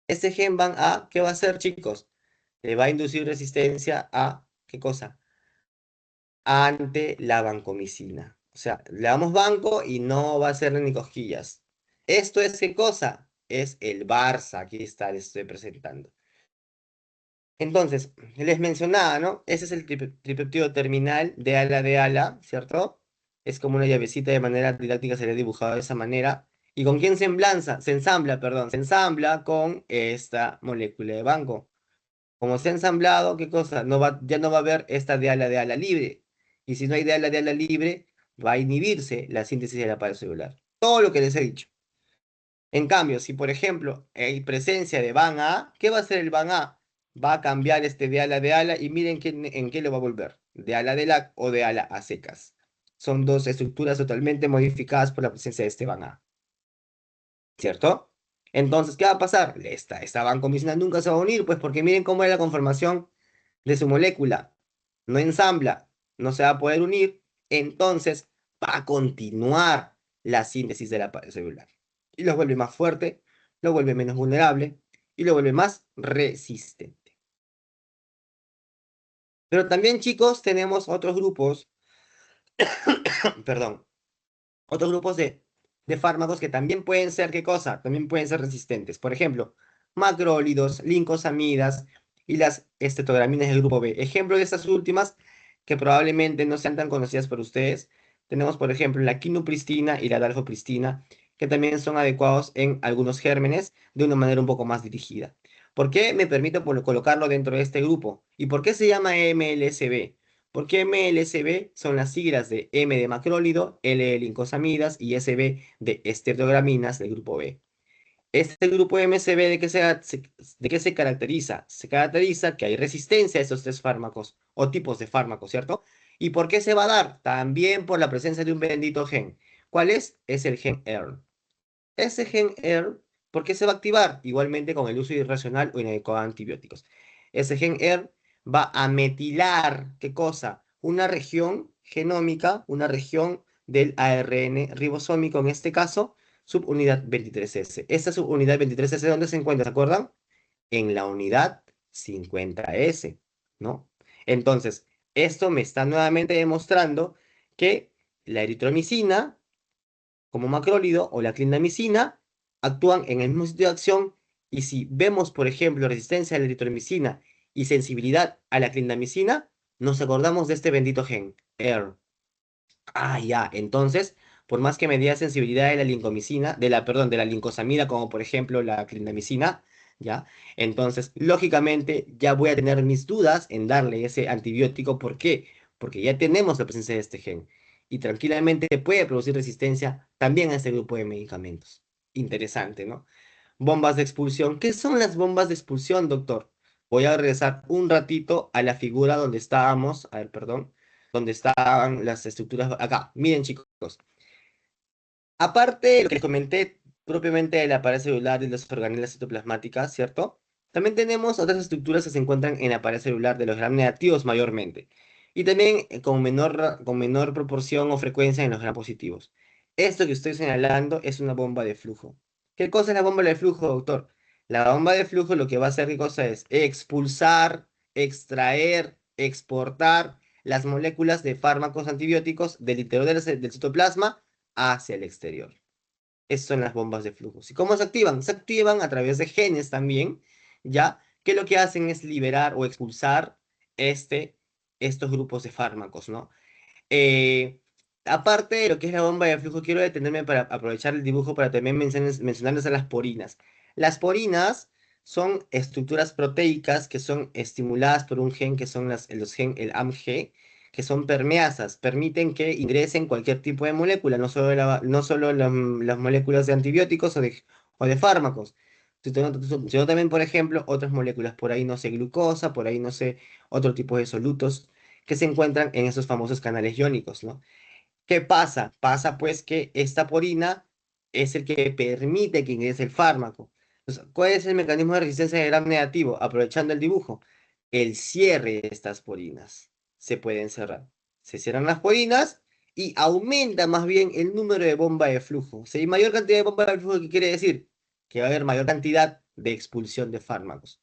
Este gen van A, ¿qué va a hacer, chicos? Le va a inducir resistencia a, ¿qué cosa? Ante la vancomicina. O sea, le damos banco y no va a hacerle ni cosquillas. ¿Esto es qué cosa? Es el Barça, aquí está, les estoy presentando. Entonces, les mencionaba, ¿no? Ese es el tripeptido terminal de ala, ¿cierto? Es como una llavecita de manera didáctica, se le ha dibujado de esa manera. ¿Y con quién se emblanza? Se ensambla, perdón, se ensambla con esta molécula de banco. Como se ha ensamblado, ¿qué cosa? Ya no va a haber esta de ala libre. Y si no hay de ala libre, va a inhibirse la síntesis del aparato celular. Todo lo que les he dicho. En cambio, si por ejemplo hay presencia de van A, ¿qué va a hacer el van A? Va a cambiar este de ala y miren en qué lo va a volver. De ala de la o de ala a secas. Son dos estructuras totalmente modificadas por la presencia de este van A. ¿Cierto? Entonces, ¿qué va a pasar? Esta vancomicina nunca se va a unir, pues porque miren cómo es la conformación de su molécula. No ensambla, no se va a poder unir, entonces va a continuar la síntesis del aparato celular. Y lo vuelve más fuerte, lo vuelve menos vulnerable y lo vuelve más resistente. Pero también, chicos, tenemos otros grupos, perdón, otros grupos de fármacos que también pueden ser, ¿qué cosa? También pueden ser resistentes. Por ejemplo, macrólidos, lincosamidas y las estetograminas del grupo B. Ejemplo de estas últimas, que probablemente no sean tan conocidas por ustedes, tenemos, por ejemplo, la quinupristina y la dalfopristina, que también son adecuados en algunos gérmenes de una manera un poco más dirigida. ¿Por qué me permito colocarlo dentro de este grupo? ¿Y por qué se llama MLSB? Porque MLSB son las siglas de M de macrólido, L de lincosamidas y SB de estereograminas del grupo B. Este grupo MCB, ¿de qué se caracteriza? Se caracteriza que hay resistencia a estos tres fármacos o tipos de fármacos, ¿cierto? ¿Y por qué se va a dar? También por la presencia de un bendito gen. ¿Cuál es? Es el gen ERN. Ese gen ERN, ¿por qué se va a activar? Igualmente con el uso irracional o inadecuado de antibióticos. Ese gen ERN va a metilar, ¿qué cosa? Una región genómica, una región del ARN ribosómico, en este caso, subunidad 23S. Esta subunidad 23S, ¿dónde se encuentra? ¿Se acuerdan? En la unidad 50S, ¿no? Entonces, esto me está nuevamente demostrando que la eritromicina como macrólido o la clindamicina actúan en el mismo sitio de acción y si vemos, por ejemplo, resistencia a la eritromicina y sensibilidad a la clindamicina, nos acordamos de este bendito gen, ER. Ah, ya, entonces, por más que me diera sensibilidad de la lincomicina, perdón, de la lincosamida, como por ejemplo la clindamicina, ¿ya? Entonces, lógicamente, ya voy a tener mis dudas en darle ese antibiótico. ¿Por qué? Porque ya tenemos la presencia de este gen y tranquilamente puede producir resistencia también a este grupo de medicamentos. Interesante, ¿no? Bombas de expulsión. ¿Qué son las bombas de expulsión, doctor? Voy a regresar un ratito a la figura donde estábamos, a ver, perdón, donde estaban las estructuras acá. Miren, chicos, aparte de lo que les comenté propiamente de la pared celular y las organelas citoplasmáticas, ¿cierto? También tenemos otras estructuras que se encuentran en la pared celular de los gram negativos mayormente, y también con menor proporción o frecuencia en los gram positivos. Esto que estoy señalando es una bomba de flujo. ¿Qué cosa es la bomba de flujo, doctor? La bomba de flujo lo que va a hacer, ¿qué cosa es? Expulsar, extraer, exportar las moléculas de fármacos antibióticos del interior del citoplasma hacia el exterior. Esas son las bombas de flujo. ¿Y cómo se activan? Se activan a través de genes también, ¿ya? Que lo que hacen es liberar o expulsar estos grupos de fármacos, ¿no? Eh, Aparte de lo que es la bomba de flujo, quiero detenerme para aprovechar el dibujo para también mencionarles a las porinas. Las porinas son estructuras proteicas que son estimuladas por un gen que son el AMG, que son permeasas, permiten que ingresen cualquier tipo de molécula, no solo las moléculas de antibióticos o de fármacos, sino también, por ejemplo, otras moléculas, por ahí no sé, glucosa, por ahí no sé, otro tipo de solutos que se encuentran en esos famosos canales iónicos, ¿no? ¿Qué pasa? Pasa pues que esta porina es el que permite que ingrese el fármaco. Entonces, ¿cuál es el mecanismo de resistencia de gram negativo? Aprovechando el dibujo, el cierre de estas porinas. Se pueden cerrar. Se cierran las porinas y aumenta más bien el número de bomba de flujo. Si hay mayor cantidad de bomba de flujo, ¿qué quiere decir? Que va a haber mayor cantidad de expulsión de fármacos.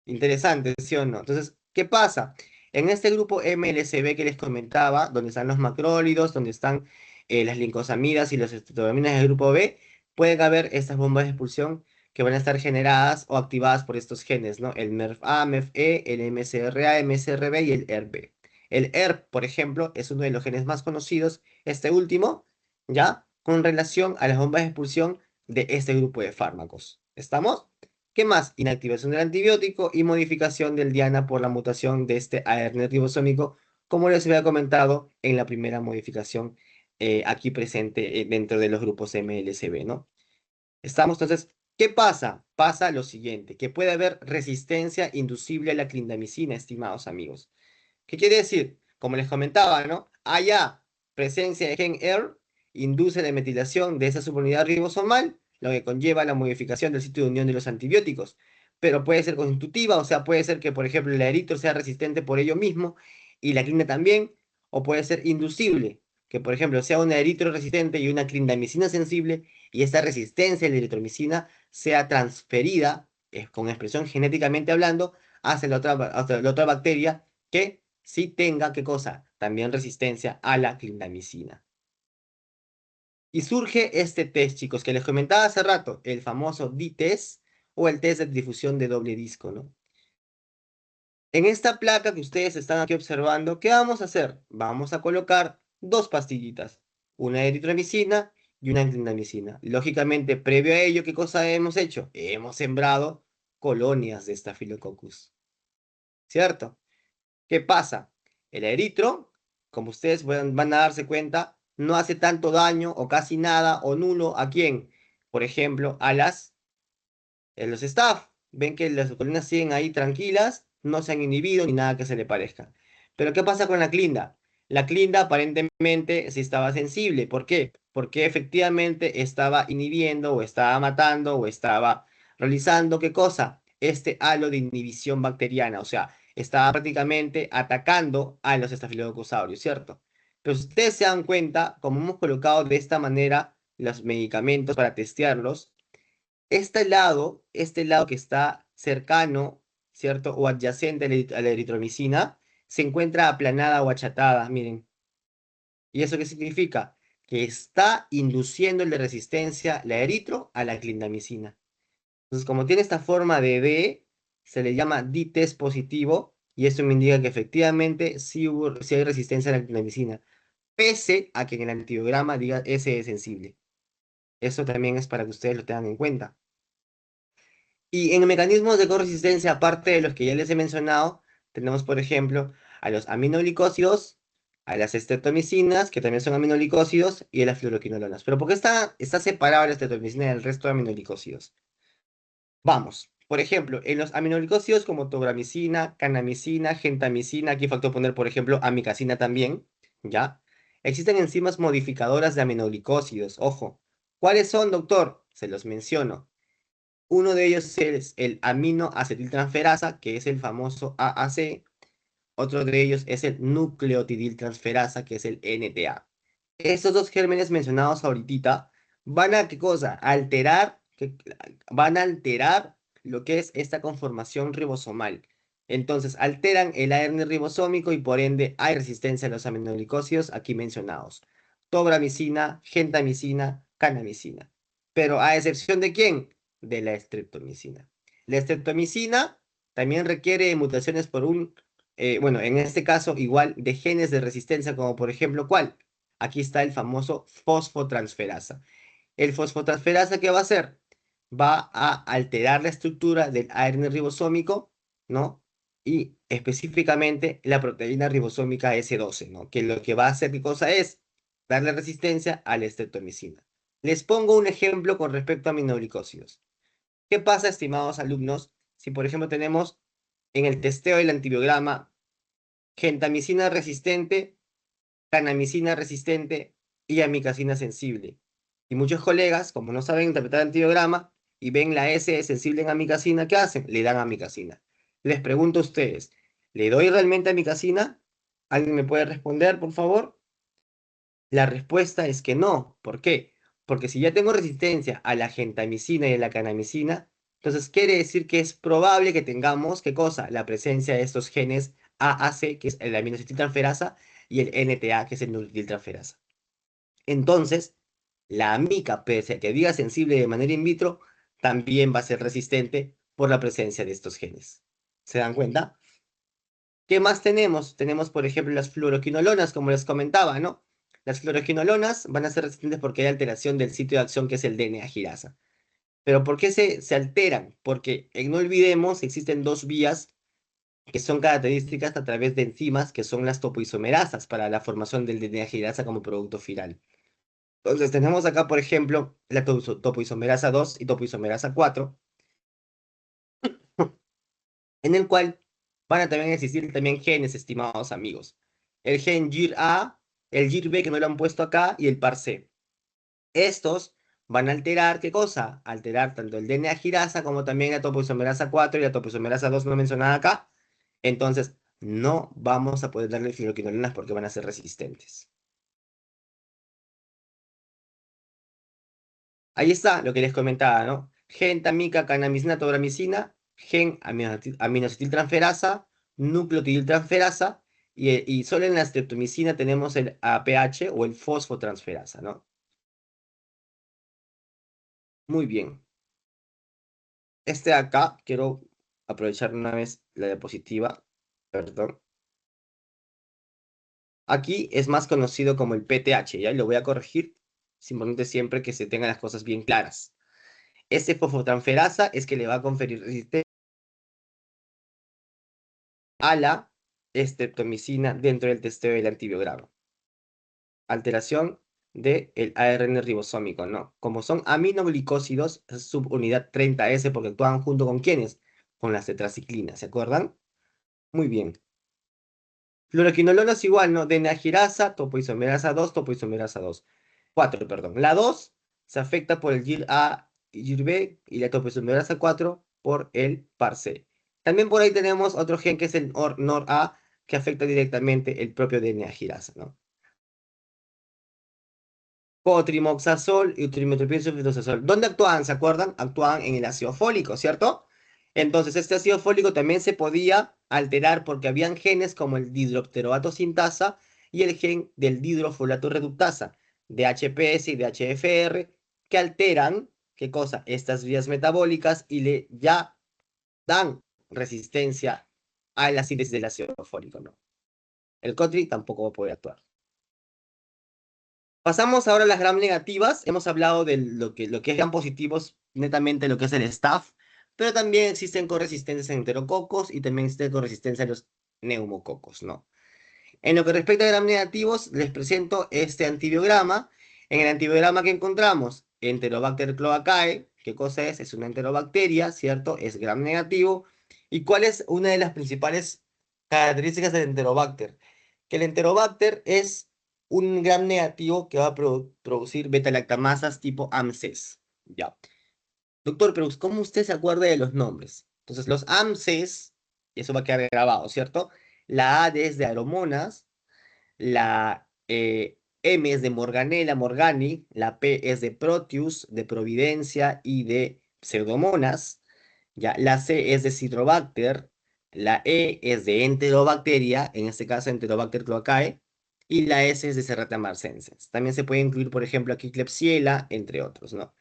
Interesante, ¿sí o no? Entonces, ¿qué pasa? En este grupo MLCB que les comentaba, donde están los macrólidos, donde están las lincosamidas y los estreptogaminas del grupo B, pueden haber estas bombas de expulsión que van a estar generadas o activadas por estos genes, ¿no? El MERF-A, MERF-E, el MCRA, MCRB y el ERB. El ERB, por ejemplo, es uno de los genes más conocidos, este último, ¿ya? Con relación a las bombas de expulsión de este grupo de fármacos. ¿Estamos? ¿Qué más? Inactivación del antibiótico y modificación del diana por la mutación de este ARN ribosómico, como les había comentado en la primera modificación aquí presente dentro de los grupos MLCB, ¿no? Estamos entonces, ¿qué pasa? Pasa lo siguiente, que puede haber resistencia inducible a la clindamicina, estimados amigos. ¿Qué quiere decir? Como les comentaba, ¿no? Haya presencia de gen ER, induce la metilación de esa subunidad ribosomal, lo que conlleva la modificación del sitio de unión de los antibióticos. Pero puede ser constitutiva, o sea, puede ser que, por ejemplo, el eritro sea resistente por ello mismo y la clinda también, o puede ser inducible, que, por ejemplo, sea una eritro resistente y una clindamicina sensible, y esta resistencia a la eritromicina sea transferida, con expresión genéticamente hablando, hacia la otra bacteria que sí tenga, ¿qué cosa? También resistencia a la clindamicina. Y surge este test, chicos, que les comentaba hace rato, el famoso D-test o el test de difusión de doble disco, ¿no? En esta placa que ustedes están aquí observando, ¿qué vamos a hacer? Vamos a colocar dos pastillitas, una de eritromicina y una de clindamicina. Lógicamente, previo a ello, ¿qué cosa hemos hecho? Hemos sembrado colonias de Staphylococcus, ¿cierto? ¿Qué pasa? El eritro, como ustedes van a darse cuenta, no hace tanto daño o casi nada o nulo. ¿A quién? por ejemplo, a los staff. Ven que las colinas siguen ahí tranquilas, no se han inhibido ni nada que se le parezca. Pero ¿qué pasa con la clinda? La clinda aparentemente sí estaba sensible. ¿Por qué? Porque efectivamente estaba inhibiendo o estaba matando o estaba realizando, ¿qué cosa? Este halo de inhibición bacteriana, o sea, estaba prácticamente atacando a los estafilococcus, ¿cierto? Pero si ustedes se dan cuenta, como hemos colocado de esta manera los medicamentos para testearlos, este lado que está cercano, ¿cierto? O adyacente a la eritromicina, se encuentra aplanada o achatada, miren. ¿Y eso qué significa? Que está induciendo la resistencia, la eritro, a la clindamicina. Entonces, como tiene esta forma de D, se le llama D-test positivo, y eso me indica que efectivamente sí hay resistencia a la clindamicina, pese a que en el antibiograma diga S es sensible. Eso también es para que ustedes lo tengan en cuenta. Y en mecanismos de corresistencia, aparte de los que ya les he mencionado, tenemos, por ejemplo, a los aminoglicósidos, a las estreptomicinas, que también son aminoglicósidos, y a las fluoroquinolonas. Pero ¿por qué está separada la estreptomicina del resto de aminoglicósidos? Vamos, por ejemplo, en los aminoglicósidos como tobramicina, canamicina, gentamicina, aquí faltó poner, por ejemplo, amicacina también, ¿ya? Existen enzimas modificadoras de aminoglicósidos, ojo. ¿Cuáles son, doctor? Se los menciono. Uno de ellos es el aminoacetiltransferasa, que es el famoso AAC. Otro de ellos es el nucleotidiltransferasa, que es el NTA. Estos dos gérmenes mencionados ahorita van a, ¿qué cosa? Van a alterar lo que es esta conformación ribosomal. Entonces, alteran el ARN ribosómico y por ende hay resistencia a los aminoglicósidos aquí mencionados. Tobramicina, gentamicina, canamicina. Pero ¿a excepción de quién? De la estreptomicina. La estreptomicina también requiere mutaciones por bueno, en este caso igual de genes de resistencia, como por ejemplo, ¿cuál? Aquí está el famoso fosfotransferasa. El fosfotransferasa, ¿qué va a hacer? Va a alterar la estructura del ARN ribosómico, ¿no? Y específicamente la proteína ribosómica S12, ¿no? Que lo que va a hacer, ¿qué cosa es? Darle resistencia a la estreptomicina. Les pongo un ejemplo con respecto a aminoglicósidos. ¿Qué pasa, estimados alumnos, si por ejemplo tenemos en el testeo del antibiograma gentamicina resistente, canamicina resistente y amicacina sensible? Y muchos colegas, como no saben interpretar el antibiograma y ven la S sensible en amicacina, ¿qué hacen? Le dan amicacina. Les pregunto a ustedes, ¿le doy realmente amicacina? ¿Alguien me puede responder, por favor? La respuesta es que no. ¿Por qué? Porque si ya tengo resistencia a la gentamicina y a la canamicina, entonces quiere decir que es probable que tengamos, ¿qué cosa? La presencia de estos genes AAC, que es el aminoacetiltransferasa, y el NTA, que es el nucleotiltransferasa. Entonces, la amica, pese a que diga sensible de manera in vitro, también va a ser resistente por la presencia de estos genes. ¿Se dan cuenta? ¿Qué más tenemos? Tenemos, por ejemplo, las fluoroquinolonas, como les comentaba, ¿no? Las fluoroquinolonas van a ser resistentes porque hay alteración del sitio de acción que es el DNA girasa. ¿Pero por qué se alteran? Porque, no olvidemos, existen dos vías que son características a través de enzimas que son las topoisomerasas para la formación del DNA girasa como producto final. Entonces tenemos acá, por ejemplo, la topoisomerasa 2 y topoisomerasa 4, en el cual van a también existir también genes, estimados amigos. El gen GIR-A, el GIR-B que no lo han puesto acá, y el PAR-C. Estos van a alterar, ¿qué cosa? Alterar tanto el DNA girasa como también la topoisomerasa 4 y la topoisomerasa 2 no mencionada acá. Entonces, no vamos a poder darle fluoroquinolonas porque van a ser resistentes. Ahí está lo que les comentaba, ¿no? Gen tamica canamicina tobramicina, gen aminoacetiltransferasa, nucleotidiltransferasa, y solo en la streptomicina tenemos el APH o el fosfotransferasa, ¿no? Muy bien. Este de acá, quiero aprovechar una vez la diapositiva, perdón. Aquí es más conocido como el PTH, ¿ya? Y lo voy a corregir, simplemente siempre que se tengan las cosas bien claras. Este fosfotransferasa es que le va a conferir resistencia a la estreptomicina dentro del testeo del antibiograma. Alteración del ARN ribosómico, ¿no? Como son aminoglicósidos, es subunidad 30S porque actúan junto con ¿quiénes? Con las tetraciclinas, ¿se acuerdan? Muy bien. Fluoroquinolona es igual, ¿no? DNA-girasa, topoisomerasa 2, topoisomerasa 2. 4, perdón. La 2 se afecta por el GIR A y GIR B y la topoisomerasa 4 por el PAR-C. También por ahí tenemos otro gen que es el NOR-A que afecta directamente el propio DNA-girasa, ¿no? Cotrimoxazol y trimetopril-sulfitazol. ¿Dónde actúan? ¿Se acuerdan? Actúan en el ácido fólico, ¿cierto? Entonces, este ácido fólico también se podía alterar porque habían genes como el dihidropteroato sintasa y el gen del dihidrofolato reductasa, DHPS y DHFR, que alteran, ¿qué cosa? Estas vías metabólicas y le ya dan resistencia a la síntesis del ácido fólico, ¿no? El cotri tampoco puede actuar. Pasamos ahora a las gram negativas. Hemos hablado de lo que es gram positivos, netamente lo que es el staph, pero también existen corresistencias en enterococos y también existe corresistencia a los neumococos, ¿no? En lo que respecta a gram negativos, les presento este antibiograma. En el antibiograma que encontramos, Enterobacter cloacae, ¿qué cosa es? Es una enterobacteria, ¿cierto? Es gram negativo. ¿Y cuál es una de las principales características del Enterobacter? Que el Enterobacter es un gram negativo que va a producir beta-lactamasas tipo AMSES. Ya. Doctor, pero ¿cómo usted se acuerda de los nombres? Entonces, los AMSES, y eso va a quedar grabado, ¿cierto? La A es de Aromonas, la M es de Morganella morgani, la P es de Proteus, de Providencia y de Pseudomonas, ya, la C es de Citrobacter, la E es de Enterobacteria, en este caso Enterobacter cloacae, y la S es de Serratia marcescens. También se puede incluir, por ejemplo, aquí Klebsiella, entre otros, ¿no?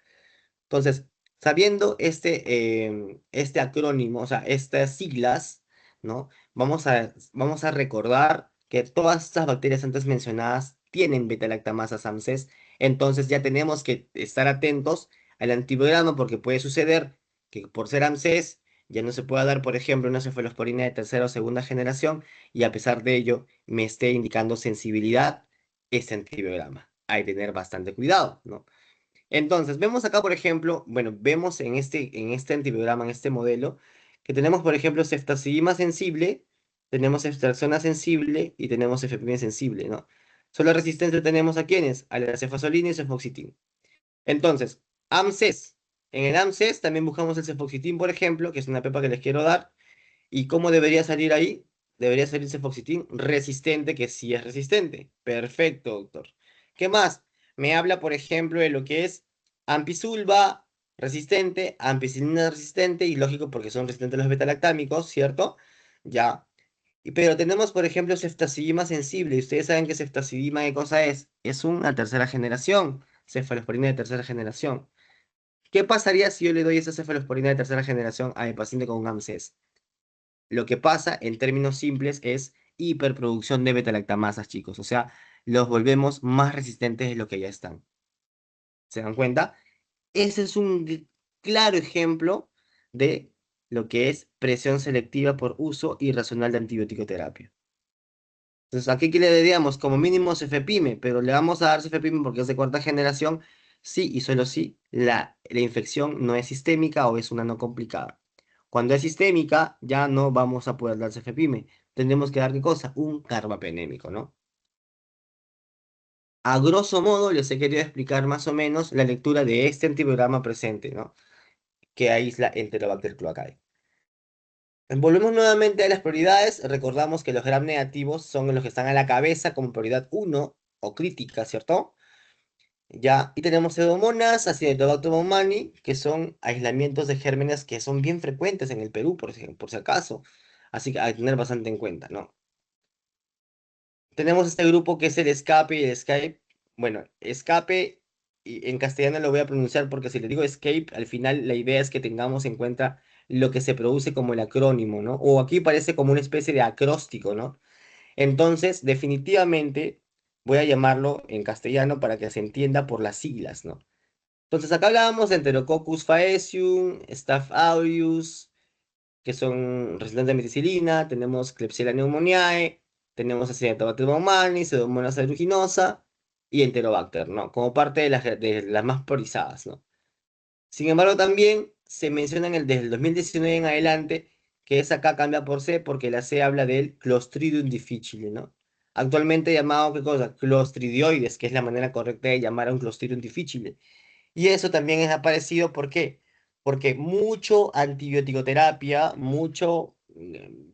Entonces, sabiendo este acrónimo, o sea, estas siglas, ¿no? Vamos a recordar que todas estas bacterias antes mencionadas tienen beta-lactamasa AMSES, entonces ya tenemos que estar atentos al antibiograma porque puede suceder que por ser AMSES ya no se pueda dar, por ejemplo, una cefalosporina de tercera o segunda generación y a pesar de ello me esté indicando sensibilidad este antibiograma. Hay que tener bastante cuidado, ¿no? Entonces, vemos acá, por ejemplo, bueno, vemos en este antibiograma, en este modelo, que tenemos, por ejemplo, ceftazidima sensible, tenemos ceftriaxona sensible y tenemos cefepime sensible, ¿no? Solo resistencia tenemos a quiénes, a la cefasolina y cefoxitin. Entonces, AMSES. En el AMSES también buscamos el cefoxitin, por ejemplo, que es una pepa que les quiero dar. ¿Y cómo debería salir ahí? Debería salir cefoxitin resistente, que sí es resistente. Perfecto, doctor. ¿Qué más? Me habla, por ejemplo, de lo que es ampisulva resistente, ampicilina resistente, y lógico porque son resistentes a los betalactámicos, ¿cierto? Ya. Pero tenemos, por ejemplo, ceftazidima sensible. Y ustedes saben que ceftazidima, ¿qué cosa es? Es una tercera generación, cefalosporina de tercera generación. ¿Qué pasaría si yo le doy esa cefalosporina de tercera generación a mi paciente con un AMSES? Lo que pasa, en términos simples, es hiperproducción de beta-lactamasas, chicos. O sea, los volvemos más resistentes de lo que ya están. ¿Se dan cuenta? Ese es un claro ejemplo de lo que es presión selectiva por uso irracional de antibiótico terapia. Entonces, aquí que le daríamos como mínimo cefepime, pero le vamos a dar cefepime porque es de cuarta generación, sí y solo si la infección no es sistémica o es una no complicada. Cuando es sistémica, ya no vamos a poder dar cefepime. Tendremos que dar, ¿qué cosa? Un carbapenémico, ¿no? A grosso modo, les he querido explicar más o menos la lectura de este antibiograma presente, ¿no? Que aísla Enterobacter cloacae. Volvemos nuevamente a las prioridades. Recordamos que los gram negativos son los que están a la cabeza como prioridad uno o crítica, ¿cierto? Ya, y tenemos pseudomonas, Acinetobacter baumannii, que son aislamientos de gérmenes que son bien frecuentes en el Perú, por si acaso. Así que hay que tener bastante en cuenta, ¿no? Tenemos este grupo que es el escape y el escape. Bueno, escape, y en castellano lo voy a pronunciar porque si le digo escape, al final la idea es que tengamos en cuenta lo que se produce como el acrónimo, ¿no? O aquí parece como una especie de acróstico, ¿no? Entonces, definitivamente voy a llamarlo en castellano para que se entienda por las siglas, ¿no? Entonces, acá hablábamos de Enterococcus faecium, Staph aureus, que son resistentes a meticilina, tenemos Klebsiella pneumoniae, tenemos Acinetobacter baumannii, Pseudomonas aeruginosa, y Enterobacter, ¿no? Como parte de las más priorizadas, ¿no? Sin embargo, también se menciona desde el 2019 en adelante que esa K cambia por C porque la C habla del Clostridium difficile, ¿no? Actualmente llamado, ¿qué cosa? Clostridioides, que es la manera correcta de llamar a un Clostridium difficile. Y eso también es aparecido, ¿por qué? Porque mucho antibiótico-terapia, mucho,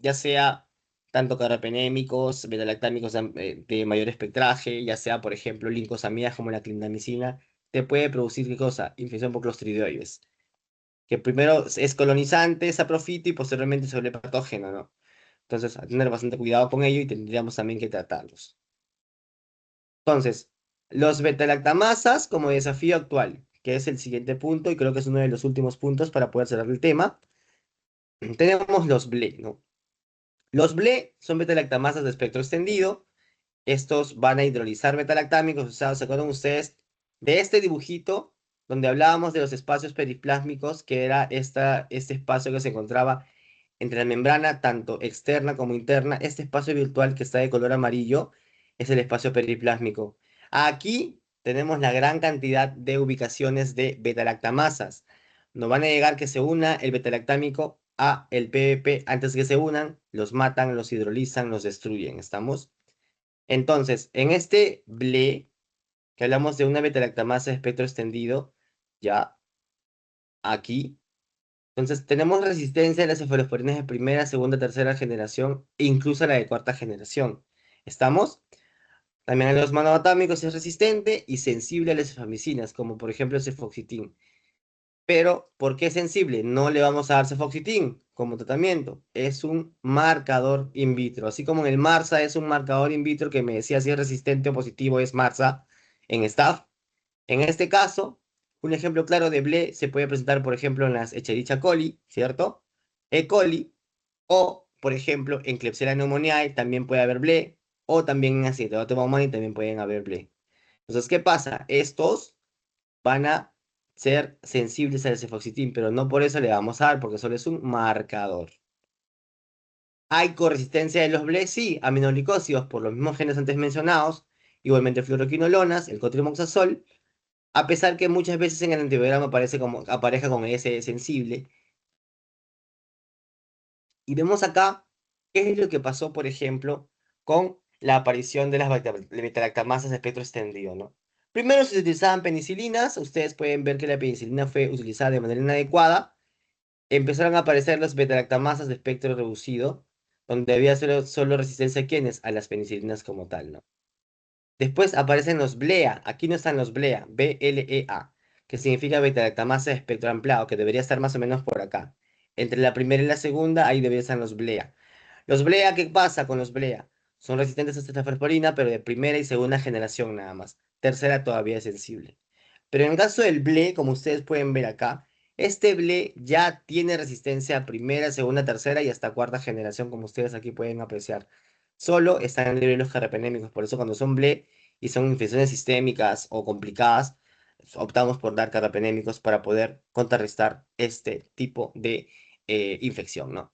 ya sea tanto carbapenémicos, betalactámicos de mayor espectraje, ya sea, por ejemplo, lincosamidas como la clindamicina, te puede producir, ¿qué cosa? Infección por clostridioides, que primero es colonizante, es aprofito y posteriormente se vuelve patógeno, ¿no? Entonces, a tener bastante cuidado con ello y tendríamos también que tratarlos. Entonces, los beta-lactamasas como desafío actual, que es el siguiente punto y creo que es uno de los últimos puntos para poder cerrar el tema. Tenemos los BLE, ¿no? Los BLE son beta-lactamasas de espectro extendido. Estos van a hidrolizar beta-lactámicos. O sea, ¿se acuerdan ustedes de este dibujito donde hablábamos de los espacios periplásmicos, que era este espacio que se encontraba entre la membrana, tanto externa como interna? Este espacio virtual que está de color amarillo es el espacio periplásmico. Aquí tenemos la gran cantidad de ubicaciones de beta-lactamasas. Nos van a llegar que se una el beta-lactámico a el PBP. Antes que se unan, los matan, los hidrolizan, los destruyen. ¿Estamos? Entonces, en este BLE, que hablamos de una beta-lactamasa de espectro extendido, ya aquí, entonces tenemos resistencia a las cefalosporinas de primera, segunda, tercera generación e incluso a la de cuarta generación. ¿Estamos? También a los monoatómicos es resistente y sensible a las cefamicinas, como por ejemplo el cefoxitin. Pero, ¿por qué es sensible? No le vamos a dar cefoxitin como tratamiento. Es un marcador in vitro. Así como en el MARSA es un marcador in vitro que me decía si es resistente o positivo es MARSA en staph. En este caso, un ejemplo claro de BLE se puede presentar, por ejemplo, en las Escherichia coli, ¿cierto? E. coli, o, por ejemplo, en Klebsiella pneumoniae también puede haber BLE, o también en Acinetobacter baumannii también pueden haber BLE. Entonces, ¿qué pasa? Estos van a ser sensibles al cefoxitin, pero no por eso le vamos a dar, porque solo es un marcador. ¿Hay corresistencia de los BLE? Sí, aminoglicósidos por los mismos genes antes mencionados, igualmente fluoroquinolonas, el cotrimoxazol, a pesar que muchas veces en el antibiograma aparece como apareja con S sensible. Y vemos acá qué es lo que pasó, por ejemplo, con la aparición de las beta-lactamasas de espectro extendido, ¿no? Primero se utilizaban penicilinas, ustedes pueden ver que la penicilina fue utilizada de manera inadecuada. Empezaron a aparecer las beta-lactamasas de espectro reducido, donde había solo resistencia a quiénes, a las penicilinas como tal, ¿no? Después aparecen los BLEA, aquí no están los BLEA, BLEA, que significa beta-lactamasa de espectro ampliado, que debería estar más o menos por acá. Entre la primera y la segunda, ahí deberían estar los BLEA. Los BLEA, ¿qué pasa con los BLEA? Son resistentes a cefalorina, pero de primera y segunda generación nada más. Tercera todavía es sensible. Pero en el caso del BLE, como ustedes pueden ver acá, este BLE ya tiene resistencia a primera, segunda, tercera y hasta cuarta generación, como ustedes aquí pueden apreciar. Solo están libres los carbapenémicos, por eso cuando son BLE y son infecciones sistémicas o complicadas, optamos por dar carbapenémicos para poder contrarrestar este tipo de infección, ¿no?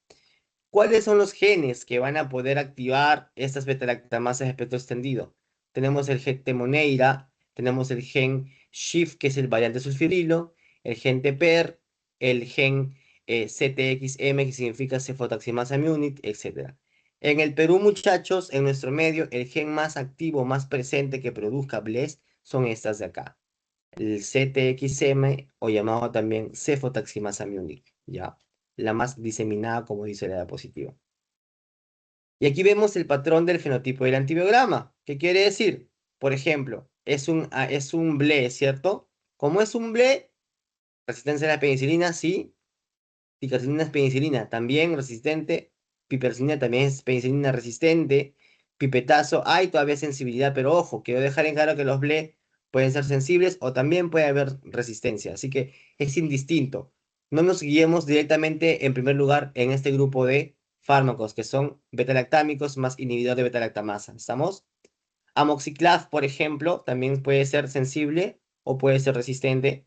¿Cuáles son los genes que van a poder activar estas beta-lactamasas de espectro extendido? Tenemos el gen temoneira, tenemos el gen SHIF, que es el variante sulfirilo, el gen TPER, el gen CTXM, que significa cefotaximasa unit, etc. En el Perú, muchachos, en nuestro medio, el gen más activo, más presente que produzca BLES son estas de acá. El CTXM, o llamado también cefotaximasa unit, ¿ya? La más diseminada, como dice la diapositiva. Y aquí vemos el patrón del fenotipo del antibiograma. ¿Qué quiere decir? Por ejemplo, es un BLE, ¿cierto? Como es un BLE, resistencia a la penicilina, sí. Ticacilina es penicilina, también resistente. Piperacilina también es penicilina resistente. Pipetazo, hay todavía sensibilidad, pero ojo, quiero dejar en claro que los BLE pueden ser sensibles o también puede haber resistencia. Así que es indistinto. No nos guiemos directamente, en primer lugar, en este grupo de fármacos que son beta-lactámicos más inhibidor de beta-lactamasa. ¿Estamos? Amoxiclav, por ejemplo, también puede ser sensible o puede ser resistente.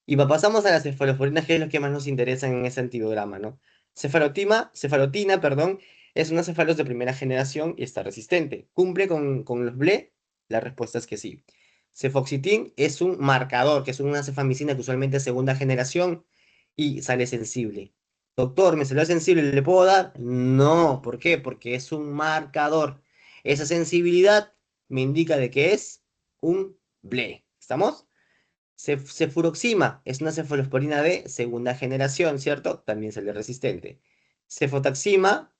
Y pasamos a las cefaloforinas, que es lo que más nos interesa en ese antibiograma, ¿no? Cefalotina, perdón, es una cefalos de primera generación y está resistente. ¿Cumple con los BLE? La respuesta es que sí. Cefoxitin es un marcador, que es una cefamicina que usualmente es segunda generación y sale sensible. Doctor, ¿me salió sensible? ¿Le puedo dar? No, ¿por qué? Porque es un marcador. Esa sensibilidad me indica de que es un ble. ¿Estamos? Cefuroxima es una cefalosporina de segunda generación, ¿cierto? También sale resistente. Cefotaxima,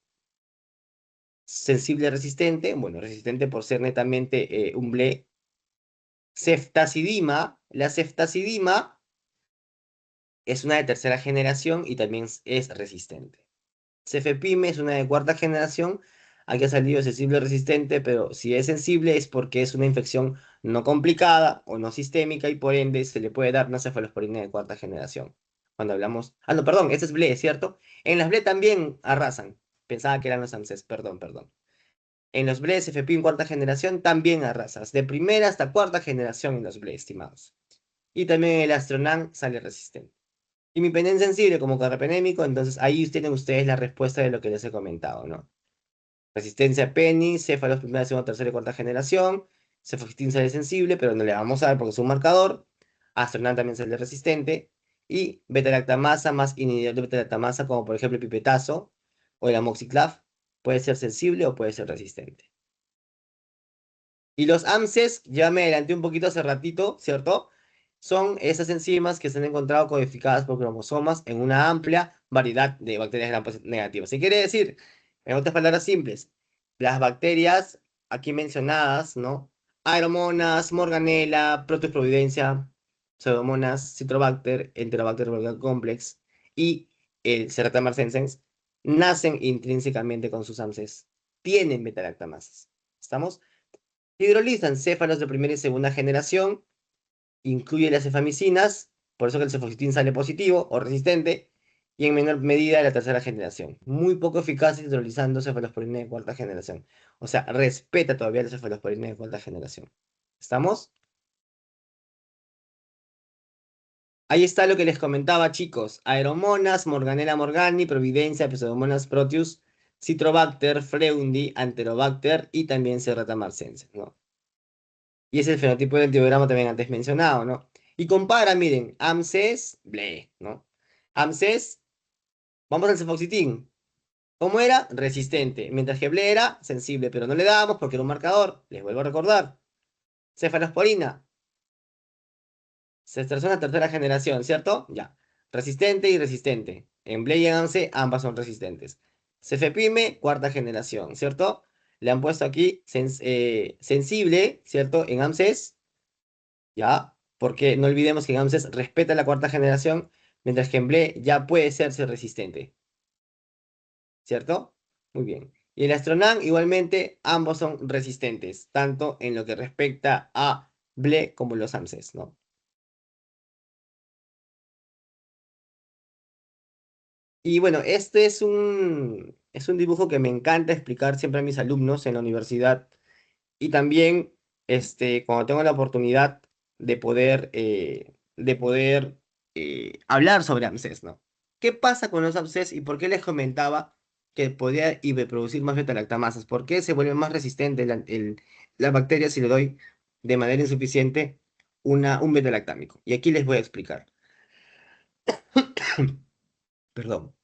sensible resistente, bueno, resistente por ser netamente un ble. Ceftazidima, la ceftazidima es una de tercera generación y también es resistente. Cefepime es una de cuarta generación, aquí ha salido sensible resistente, pero si es sensible es porque es una infección no complicada o no sistémica y por ende se le puede dar una cefalosporina de cuarta generación. Cuando hablamos... Ah, no, perdón, este es BLE, ¿cierto? En las BLE también arrasan. Pensaba que eran los ANSES, perdón, perdón. En los BLE CFP en cuarta generación también arrasas. De primera hasta cuarta generación en los BLE, estimados. Y también el Astronan sale resistente. Y mi penén sensible como carrapenémico, entonces ahí tienen ustedes la respuesta de lo que les he comentado, ¿no? Resistencia a Penny, céfalos primera, segunda, tercera y cuarta generación. Cefoxitin sale sensible, pero no le vamos a dar porque es un marcador. Astronan también sale resistente. Y beta-lactamasa más inhibidor de beta-lactamasa, como por ejemplo el pipetazo o el amoxiclav, puede ser sensible o puede ser resistente. Y los AMSES, ya me adelanté un poquito hace ratito, ¿cierto? Son esas enzimas que se han encontrado codificadas por cromosomas en una amplia variedad de bacterias gram negativas. ¿Qué quiere decir? En otras palabras simples, las bacterias aquí mencionadas, ¿no? Aeromonas, Morganella, Proteus providencia, Pseudomonas, Citrobacter, Enterobacter Golgi complex y el Serratia marcescens nacen intrínsecamente con sus AMSES. Tienen beta-lactamasas. ¿Estamos? Hidrolizan céfalos de primera y segunda generación, incluye las cefamicinas, por eso que el cefoxitin sale positivo o resistente, y en menor medida la tercera generación. Muy poco eficaz hidrolizando cefalosporina de cuarta generación. O sea, respeta todavía la cefalosporina de cuarta generación. ¿Estamos? Ahí está lo que les comentaba, chicos. Aeromonas, Morganella morgani, Providencia, Pseudomonas proteus, Citrobacter, Freundi, Enterobacter y también Serrata marcescens, ¿no? Y es el fenotipo del antibiograma también antes mencionado, ¿no? Y compara, miren, AMSES, ble, ¿no? AMSES, vamos al cefoxitin. ¿Cómo era? Resistente. Mientras que ble era sensible, pero no le dábamos porque era un marcador. Les vuelvo a recordar. Cefalosporina, ceftriaxona tercera generación, ¿cierto? Ya. Resistente y resistente. En ble y en AMSE, ambas son resistentes. Cefepime, cuarta generación, ¿cierto? Le han puesto aquí sensible, ¿cierto? En AMSES. ¿Ya? Porque no olvidemos que en AMSES respeta la cuarta generación, mientras que en BLE ya puede serse resistente, ¿cierto? Muy bien. Y el Astronan igualmente, ambos son resistentes, tanto en lo que respecta a BLE como los AMSES, ¿no? Y bueno, este es un dibujo que me encanta explicar siempre a mis alumnos en la universidad. Y también, cuando tengo la oportunidad de poder hablar sobre AMSES, ¿no? ¿Qué pasa con los AMSES y por qué les comentaba que podía producir más beta-lactamasas? ¿Por qué se vuelve más resistente la bacteria si le doy de manera insuficiente un beta-lactámico? Y aquí les voy a explicar. Perdón.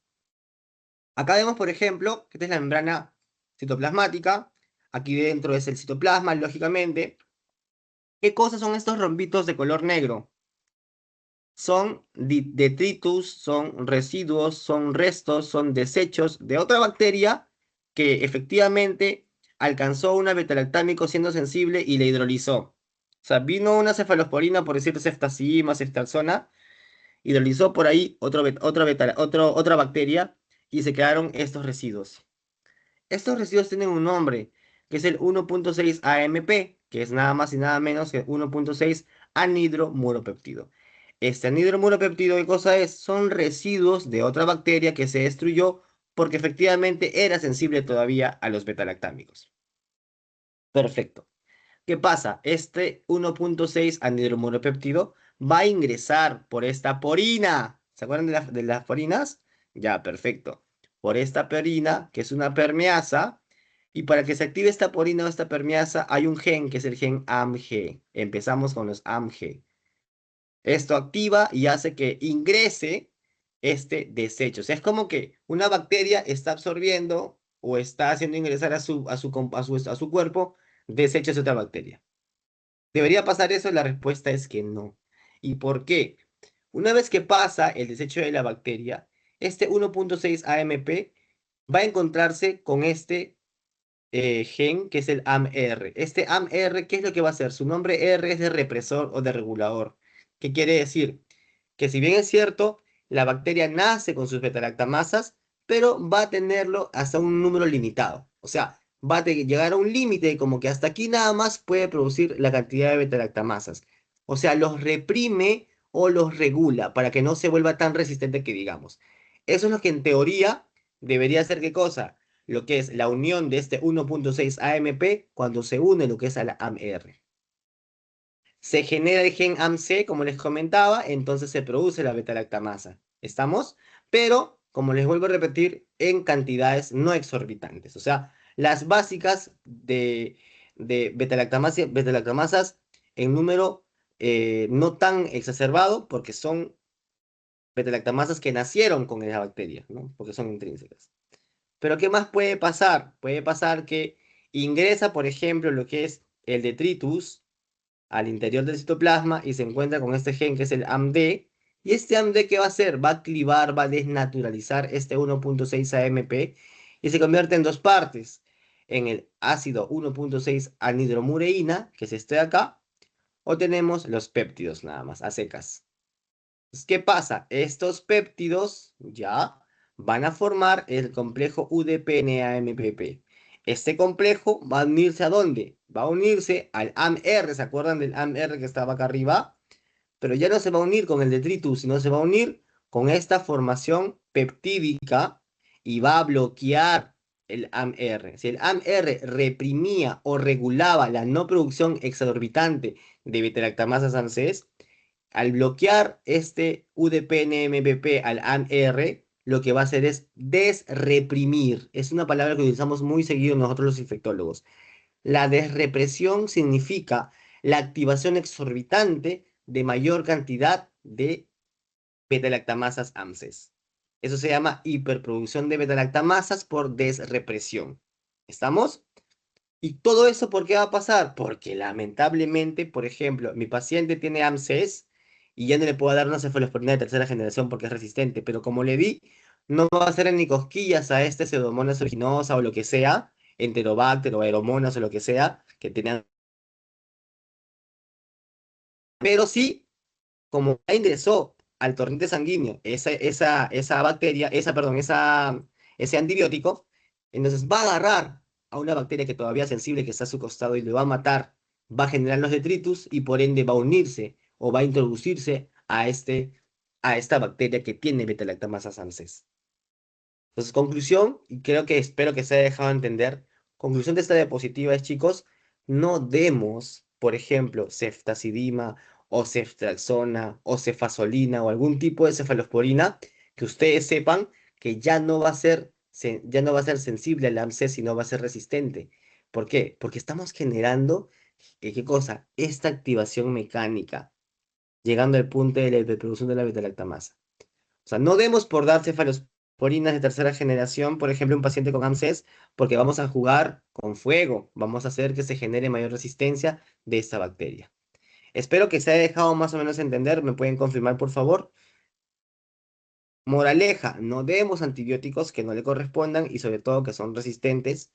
Acá vemos, por ejemplo, que esta es la membrana citoplasmática. Aquí dentro es el citoplasma, lógicamente. ¿Qué cosas son estos rombitos de color negro? Son detritus, son residuos, son restos, son desechos de otra bacteria que efectivamente alcanzó una beta-lactámico siendo sensible y le hidrolizó. O sea, vino una cefalosporina, por decir ceftazidima, ceftriaxona, hidrolizó por ahí otra bacteria y se quedaron estos residuos. Estos residuos tienen un nombre, que es el 1.6 AMP, que es nada más y nada menos que 1.6 anhidromuropéptido. Este anhidromuropéptido, ¿qué cosa es? Son residuos de otra bacteria que se destruyó porque efectivamente era sensible todavía a los betalactámicos. Perfecto. ¿Qué pasa? Este 1.6 anhidromuropéptido va a ingresar por esta porina. ¿Se acuerdan de las porinas? Ya, perfecto. Por esta porina, que es una permeasa, Y para que se active esta porina o esta permeasa, hay un gen que es el gen AMG. Empezamos con los AMG. Esto activa y hace que ingrese este desecho. O sea, es como que una bacteria está absorbiendo o está haciendo ingresar a su cuerpo desechos de otra bacteria. ¿Debería pasar eso? La respuesta es que no. ¿Y por qué? Una vez que pasa el desecho de la bacteria, este 1.6 AMP va a encontrarse con este gen que es el AMR. Este AMR, ¿qué es lo que va a hacer? Su nombre R es de represor o de regulador. ¿Qué quiere decir? Que si bien es cierto, la bacteria nace con sus betalactamasas, pero va a tenerlo hasta un número limitado. O sea, va a llegar a un límite como que hasta aquí nada más puede producir la cantidad de betalactamasas. O sea, los reprime o los regula para que no se vuelva tan resistente que digamos. Eso es lo que en teoría debería ser ¿qué cosa? Lo que es la unión de este 1.6 AMP cuando se une lo que es a la AMR. Se genera el gen AMC, como les comentaba, entonces se produce la beta-lactamasa. ¿Estamos? Pero, como les vuelvo a repetir, en cantidades no exorbitantes. O sea, las básicas de beta-lactamasas en número no tan exacerbado, porque son beta-lactamasas que nacieron con la bacteria, ¿no? Porque son intrínsecas. Pero ¿qué más puede pasar? Puede pasar que ingresa, por ejemplo, lo que es el detritus al interior del citoplasma y se encuentra con este gen que es el AMD. ¿Y este AMD qué va a hacer? Va a clivar, va a desnaturalizar este 1.6 AMP y se convierte en dos partes. En el ácido 1.6 anhidromureína, que es este de acá, o tenemos los péptidos nada más, a secas. Entonces, ¿qué pasa? Estos péptidos ya van a formar el complejo UDP-NAMPP. Este complejo va a unirse ¿a dónde? Va a unirse al AMR, ¿se acuerdan del AMR que estaba acá arriba? Pero ya no se va a unir con el detritus, sino se va a unir con esta formación peptídica y va a bloquear el AMR. Si el AMR reprimía o regulaba la no producción exorbitante de beta-lactamasas ANSES, al bloquear este UDP-NMPP al AMR, lo que va a hacer es desreprimir. Es una palabra que utilizamos muy seguido nosotros los infectólogos. La desrepresión significa la activación exorbitante de mayor cantidad de beta-lactamasas AMSES. Eso se llama hiperproducción de beta-lactamasas por desrepresión. ¿Estamos? ¿Y todo eso por qué va a pasar? Porque lamentablemente, por ejemplo, mi paciente tiene AMSES y ya no le puedo dar una cefalosporina de tercera generación porque es resistente, pero como le di, no va a hacer ni cosquillas a este Pseudomonas aeruginosa o lo que sea, Enterobacter o Aeromonas o lo que sea, que tenían. Pero sí, como ya ingresó al torrente sanguíneo esa bacteria, ese antibiótico, entonces va a agarrar a una bacteria que todavía es sensible, que está a su costado y le va a matar, va a generar los detritus y por ende va a unirse o va a introducirse a esta bacteria que tiene beta-lactamasa ANSES. Entonces, conclusión, y creo que espero que se haya dejado entender, conclusión de esta diapositiva es, chicos, no demos, por ejemplo, ceftazidima o ceftriaxona o cefazolina o algún tipo de cefalosporina que ustedes sepan que ya no va a ser sensible al AMSES y no va a ser resistente. ¿Por qué? Porque estamos generando, ¿qué cosa? Esta activación mecánica, llegando al punto de la hiperproducción de la beta-lactamasa. O sea, no demos por dar cefalosporinas de tercera generación, por ejemplo, un paciente con AMSES, porque vamos a jugar con fuego, vamos a hacer que se genere mayor resistencia de esta bacteria. Espero que se haya dejado más o menos entender, me pueden confirmar, por favor. Moraleja, no demos antibióticos que no le correspondan y sobre todo que son resistentes,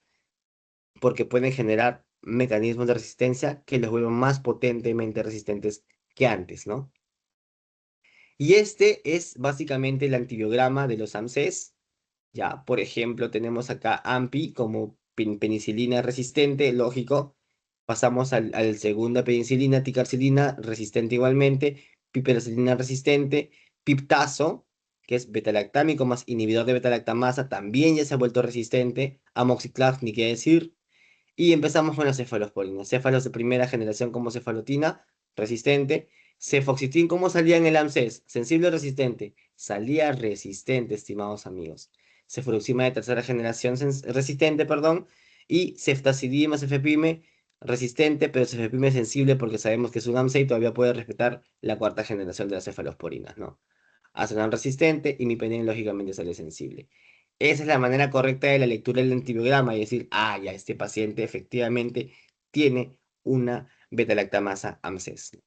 porque pueden generar mecanismos de resistencia que los vuelvan más potentemente resistentes que antes, ¿no? Y este es básicamente el antibiograma de los AMSES. Ya, por ejemplo, tenemos acá AMPI como penicilina resistente, lógico. Pasamos al segunda penicilina, ticarcilina, resistente igualmente. Piperacilina resistente. Piptazo, que es betalactámico más inhibidor de betalactamasa, también ya se ha vuelto resistente. Amoxiclav, ni qué decir. Y empezamos con las cefalosporinas. Céfalos de primera generación como cefalotina, resistente. Cefoxitin, ¿cómo salía en el AMSES? Sensible o resistente. Salía resistente, estimados amigos. Cefuroxima de tercera generación resistente, perdón. Y ceftazidime, cefepime, resistente, pero cefepime sensible porque sabemos que es un AMSA y todavía puede respetar la cuarta generación de las cefalosporinas, ¿no? Azonan resistente y imipenem lógicamente sale sensible. Esa es la manera correcta de la lectura del antibiograma y decir, ah, ya, este paciente efectivamente tiene una beta-lactamasa AMSES.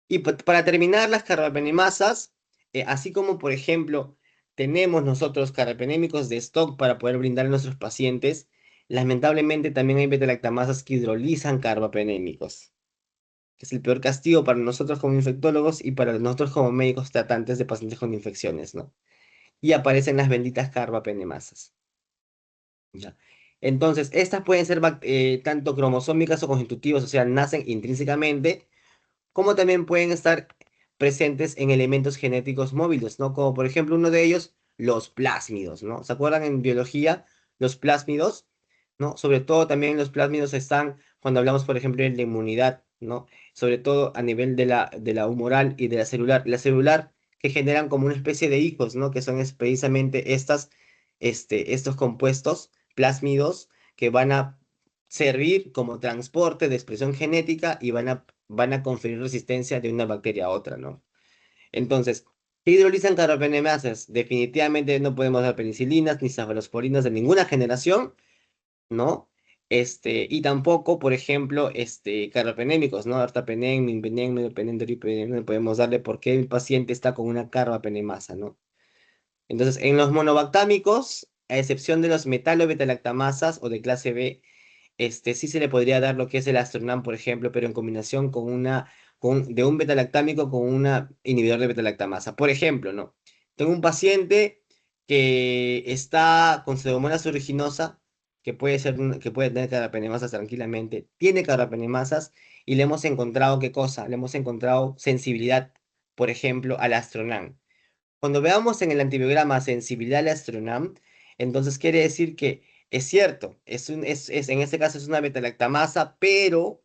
Y para terminar, las carbapenemasas, así como por ejemplo tenemos nosotros carbapenémicos de stock para poder brindar a nuestros pacientes, lamentablemente también hay beta-lactamasas que hidrolizan carbapenémicos, que es el peor castigo para nosotros como infectólogos y para nosotros como médicos tratantes de pacientes con infecciones, ¿no? Y aparecen las benditas carbapenemasas. ¿Ya? Entonces, estas pueden ser tanto cromosómicas o constitutivas, o sea, nacen intrínsecamente, como también pueden estar presentes en elementos genéticos móviles, ¿no? Como por ejemplo uno de ellos, los plásmidos, ¿no? ¿Se acuerdan en biología los plásmidos? ¿No? Sobre todo también los plásmidos están cuando hablamos, por ejemplo, de la inmunidad, ¿no? Sobre todo a nivel de la humoral y de la celular. La celular que generan como una especie de hijos, ¿no? Que son precisamente estos compuestos plásmidos que van a servir como transporte de expresión genética y van a conferir resistencia de una bacteria a otra, ¿no? Entonces, ¿qué hidrolizan carbapenemasas? Definitivamente no podemos dar penicilinas ni cefalosporinas de ninguna generación, ¿no? Y tampoco, por ejemplo, carbapenémicos, ¿no? Artapenem, minpenem, meropenem, doripenem, no podemos darle porque el paciente está con una carbapenemasa, ¿no? Entonces, en los monobactámicos, a excepción de los metalo-betalactamasas o de clase B, sí se le podría dar lo que es el Astronam, por ejemplo, pero en combinación de un betalactámico con una inhibidor de betalactamasa. Por ejemplo, ¿no? Tengo un paciente que está con Pseudomonas aeruginosa, que puede tener carbapenemasas tranquilamente, tiene carbapenemasas y le hemos encontrado, ¿qué cosa? Le hemos encontrado sensibilidad, por ejemplo, al Astronam. Cuando veamos en el antibiograma sensibilidad al Astronam, entonces quiere decir que es cierto, en este caso es una betalactamasa, pero,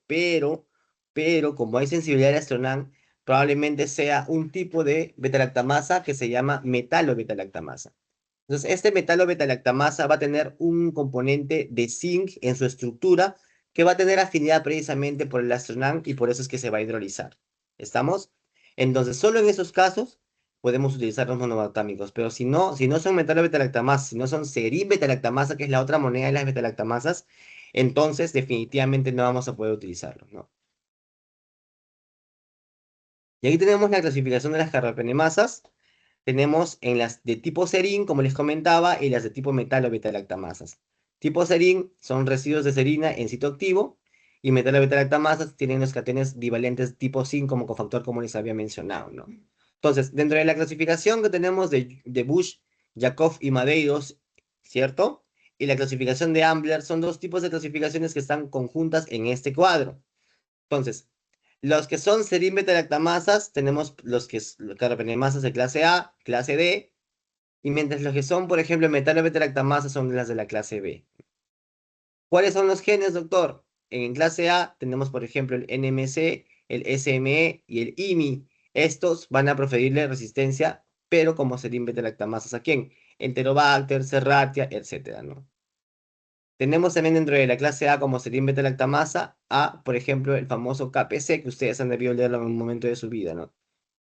como hay sensibilidad al Astronam, probablemente sea un tipo de betalactamasa que se llama metalobetalactamasa. Entonces, este metalobetalactamasa va a tener un componente de zinc en su estructura que va a tener afinidad precisamente por el Astronam y por eso es que se va a hidrolizar. ¿Estamos? Entonces, solo en esos casos podemos utilizar los monobatámicos, pero si no son metalobetalactamasas, si no son serin-betalactamasa, que es la otra moneda de las betalactamasas, entonces definitivamente no vamos a poder utilizarlos, ¿no? Y aquí tenemos la clasificación de las carbapenemasas. Tenemos en las de tipo serín, como les comentaba, y las de tipo metalo-betalactamasas. Tipo serín son residuos de serina en sitio activo, y metalo-betalactamasas tienen los cationes divalentes tipo sin como cofactor, como les había mencionado, ¿no? Entonces, dentro de la clasificación que tenemos de Bush, Jacob y Madeiros, ¿cierto? Y la clasificación de Ambler son dos tipos de clasificaciones que están conjuntas en este cuadro. Entonces, los que son serin beta-lactamasas, tenemos los carbapenemasas de clase A, clase D, y mientras los que son, por ejemplo, metalo-beta-lactamasas son las de la clase B. ¿Cuáles son los genes, doctor? En clase A tenemos, por ejemplo, el NMC, el SME y el IMI. Estos van a proferirle resistencia, pero como serin beta-lactamasas, ¿a quién? Enterobacter, Serratia, etcétera, ¿no? Tenemos también dentro de la clase A como serín beta-lactamasa a, por ejemplo, el famoso KPC, que ustedes han debido leerlo en un momento de su vida, ¿no?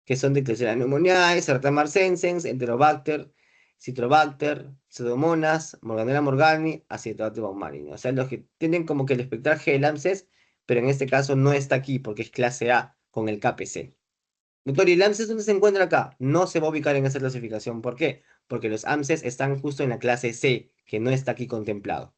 Que son de Klebsiella pneumoniae, Serratia marcescens, Enterobacter, Citrobacter, Pseudomonas, Morganella morgani, Acinetobacter baumannii, ¿no? O sea, los que tienen como que el espectral G del AMSES, pero en este caso no está aquí porque es clase A con el KPC. Doctor, ¿y el AMSES dónde se encuentra acá? No se va a ubicar en esa clasificación. ¿Por qué? Porque los AMSES están justo en la clase C, que no está aquí contemplado.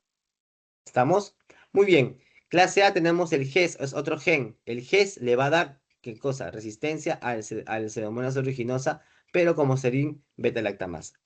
¿Estamos? Muy bien. Clase A tenemos el GES, es otro gen. El GES le va a dar, ¿qué cosa? Resistencia al Pseudomonas aeruginosa, pero como serín beta-lactamasa.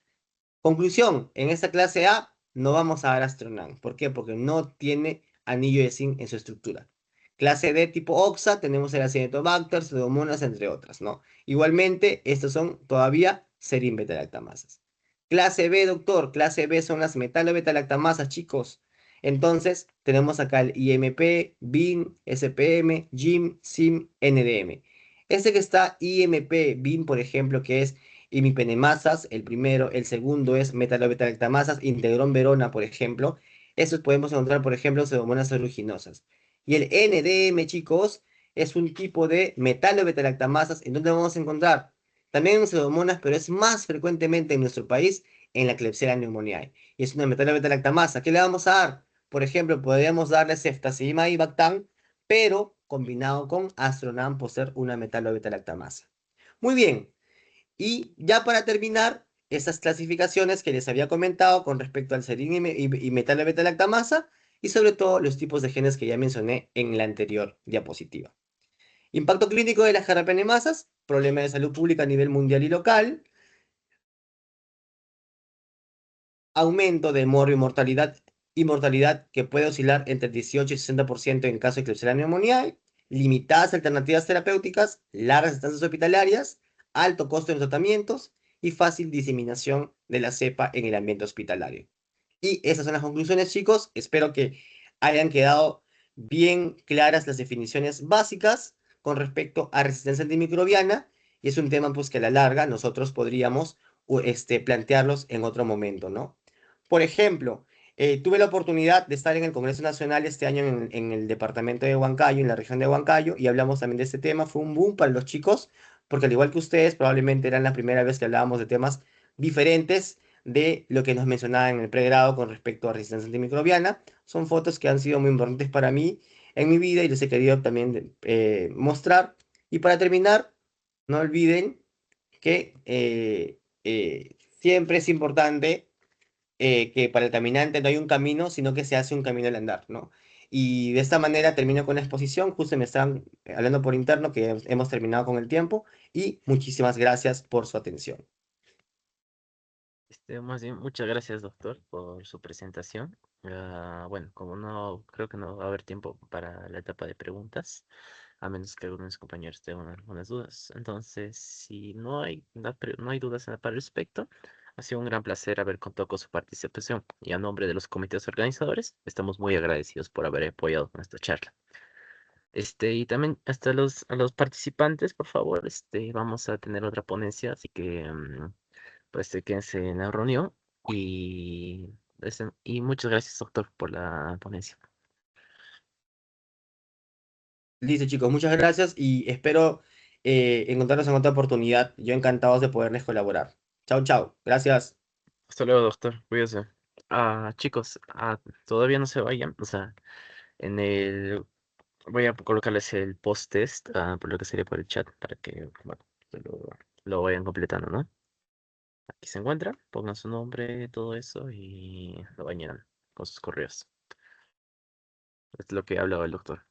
Conclusión, en esta clase A no vamos a dar Astronam. ¿Por qué? Porque no tiene anillo de zinc en su estructura. Clase D tipo Oxa, tenemos el Acinetobacter, Pseudomonas, entre otras, ¿no? Igualmente, estos son todavía serin beta-lactamasas. Clase B, doctor, clase B son las metalo-beta-lactamasas, chicos. Entonces, tenemos acá el IMP, BIN, SPM, GIM, SIM, NDM. Este que está IMP, BIN, por ejemplo, que es imipenemasas, el primero, el segundo es metalobetalactamasas, integrón Verona, por ejemplo. Estos podemos encontrar, por ejemplo, pseudomonas aeruginosas. Y el NDM, chicos, es un tipo de metalo-beta-lactamasas. ¿En dónde vamos a encontrar? También en pseudomonas, pero es más frecuentemente en nuestro país en la Klebsiella pneumoniae. Y es una metalo-beta-lactamasa. ¿Qué le vamos a dar? Por ejemplo, podríamos darle ceftazidima y bactam, pero combinado con astronam por ser una metalo-beta-lactamasa. Muy bien. Y ya para terminar, esas clasificaciones que les había comentado con respecto al serín y metal-beta-lactamasa, y sobre todo los tipos de genes que ya mencioné en la anterior diapositiva. Impacto clínico de las carrapenemasas, problema de salud pública a nivel mundial y local, aumento de y mortalidad que puede oscilar entre el 18 y 60% en caso de Klebsiella pneumoniae, limitadas alternativas terapéuticas, largas estancias hospitalarias, alto costo en los tratamientos y fácil diseminación de la cepa en el ambiente hospitalario. Y esas son las conclusiones, chicos. Espero que hayan quedado bien claras las definiciones básicas con respecto a resistencia antimicrobiana. Y es un tema pues que a la larga nosotros podríamos plantearlos en otro momento, ¿no? Por ejemplo, tuve la oportunidad de estar en el Congreso Nacional este año en el departamento de Huancayo, en la región de Huancayo, y hablamos también de este tema. Fue un boom para los chicos, porque al igual que ustedes, probablemente era la primera vez que hablábamos de temas diferentes de lo que nos mencionaba en el pregrado con respecto a resistencia antimicrobiana. Son fotos que han sido muy importantes para mí en mi vida y les he querido también mostrar. Y para terminar, no olviden que siempre es importante que para el caminante no hay un camino, sino que se hace un camino al andar, ¿no? Y de esta manera termino con la exposición. Justo me están hablando por interno que hemos terminado con el tiempo y muchísimas gracias por su atención. Más bien, muchas gracias, doctor, por su presentación. Bueno, como no, creo que no va a haber tiempo para la etapa de preguntas, a menos que algunos compañeros tengan algunas dudas. Entonces, si no hay, no hay dudas para el respecto, ha sido un gran placer haber contado con su participación. Y a nombre de los comités organizadores, estamos muy agradecidos por haber apoyado nuestra charla. Y también hasta a los participantes, por favor, vamos a tener otra ponencia, así que pues quédense en la reunión y muchas gracias, doctor, por la ponencia. Listo, chicos, muchas gracias y espero encontrarnos en otra oportunidad. Yo encantado de poderles colaborar. Chao, chao. Gracias. Hasta luego, doctor, cuídese. Chicos, todavía no se vayan, o sea, en el voy a colocarles el post-test, por lo que sería por el chat, para que, bueno, lo vayan completando, ¿no? Aquí se encuentra, pongan su nombre, todo eso y lo bañan con sus correos. Es lo que hablaba el doctor.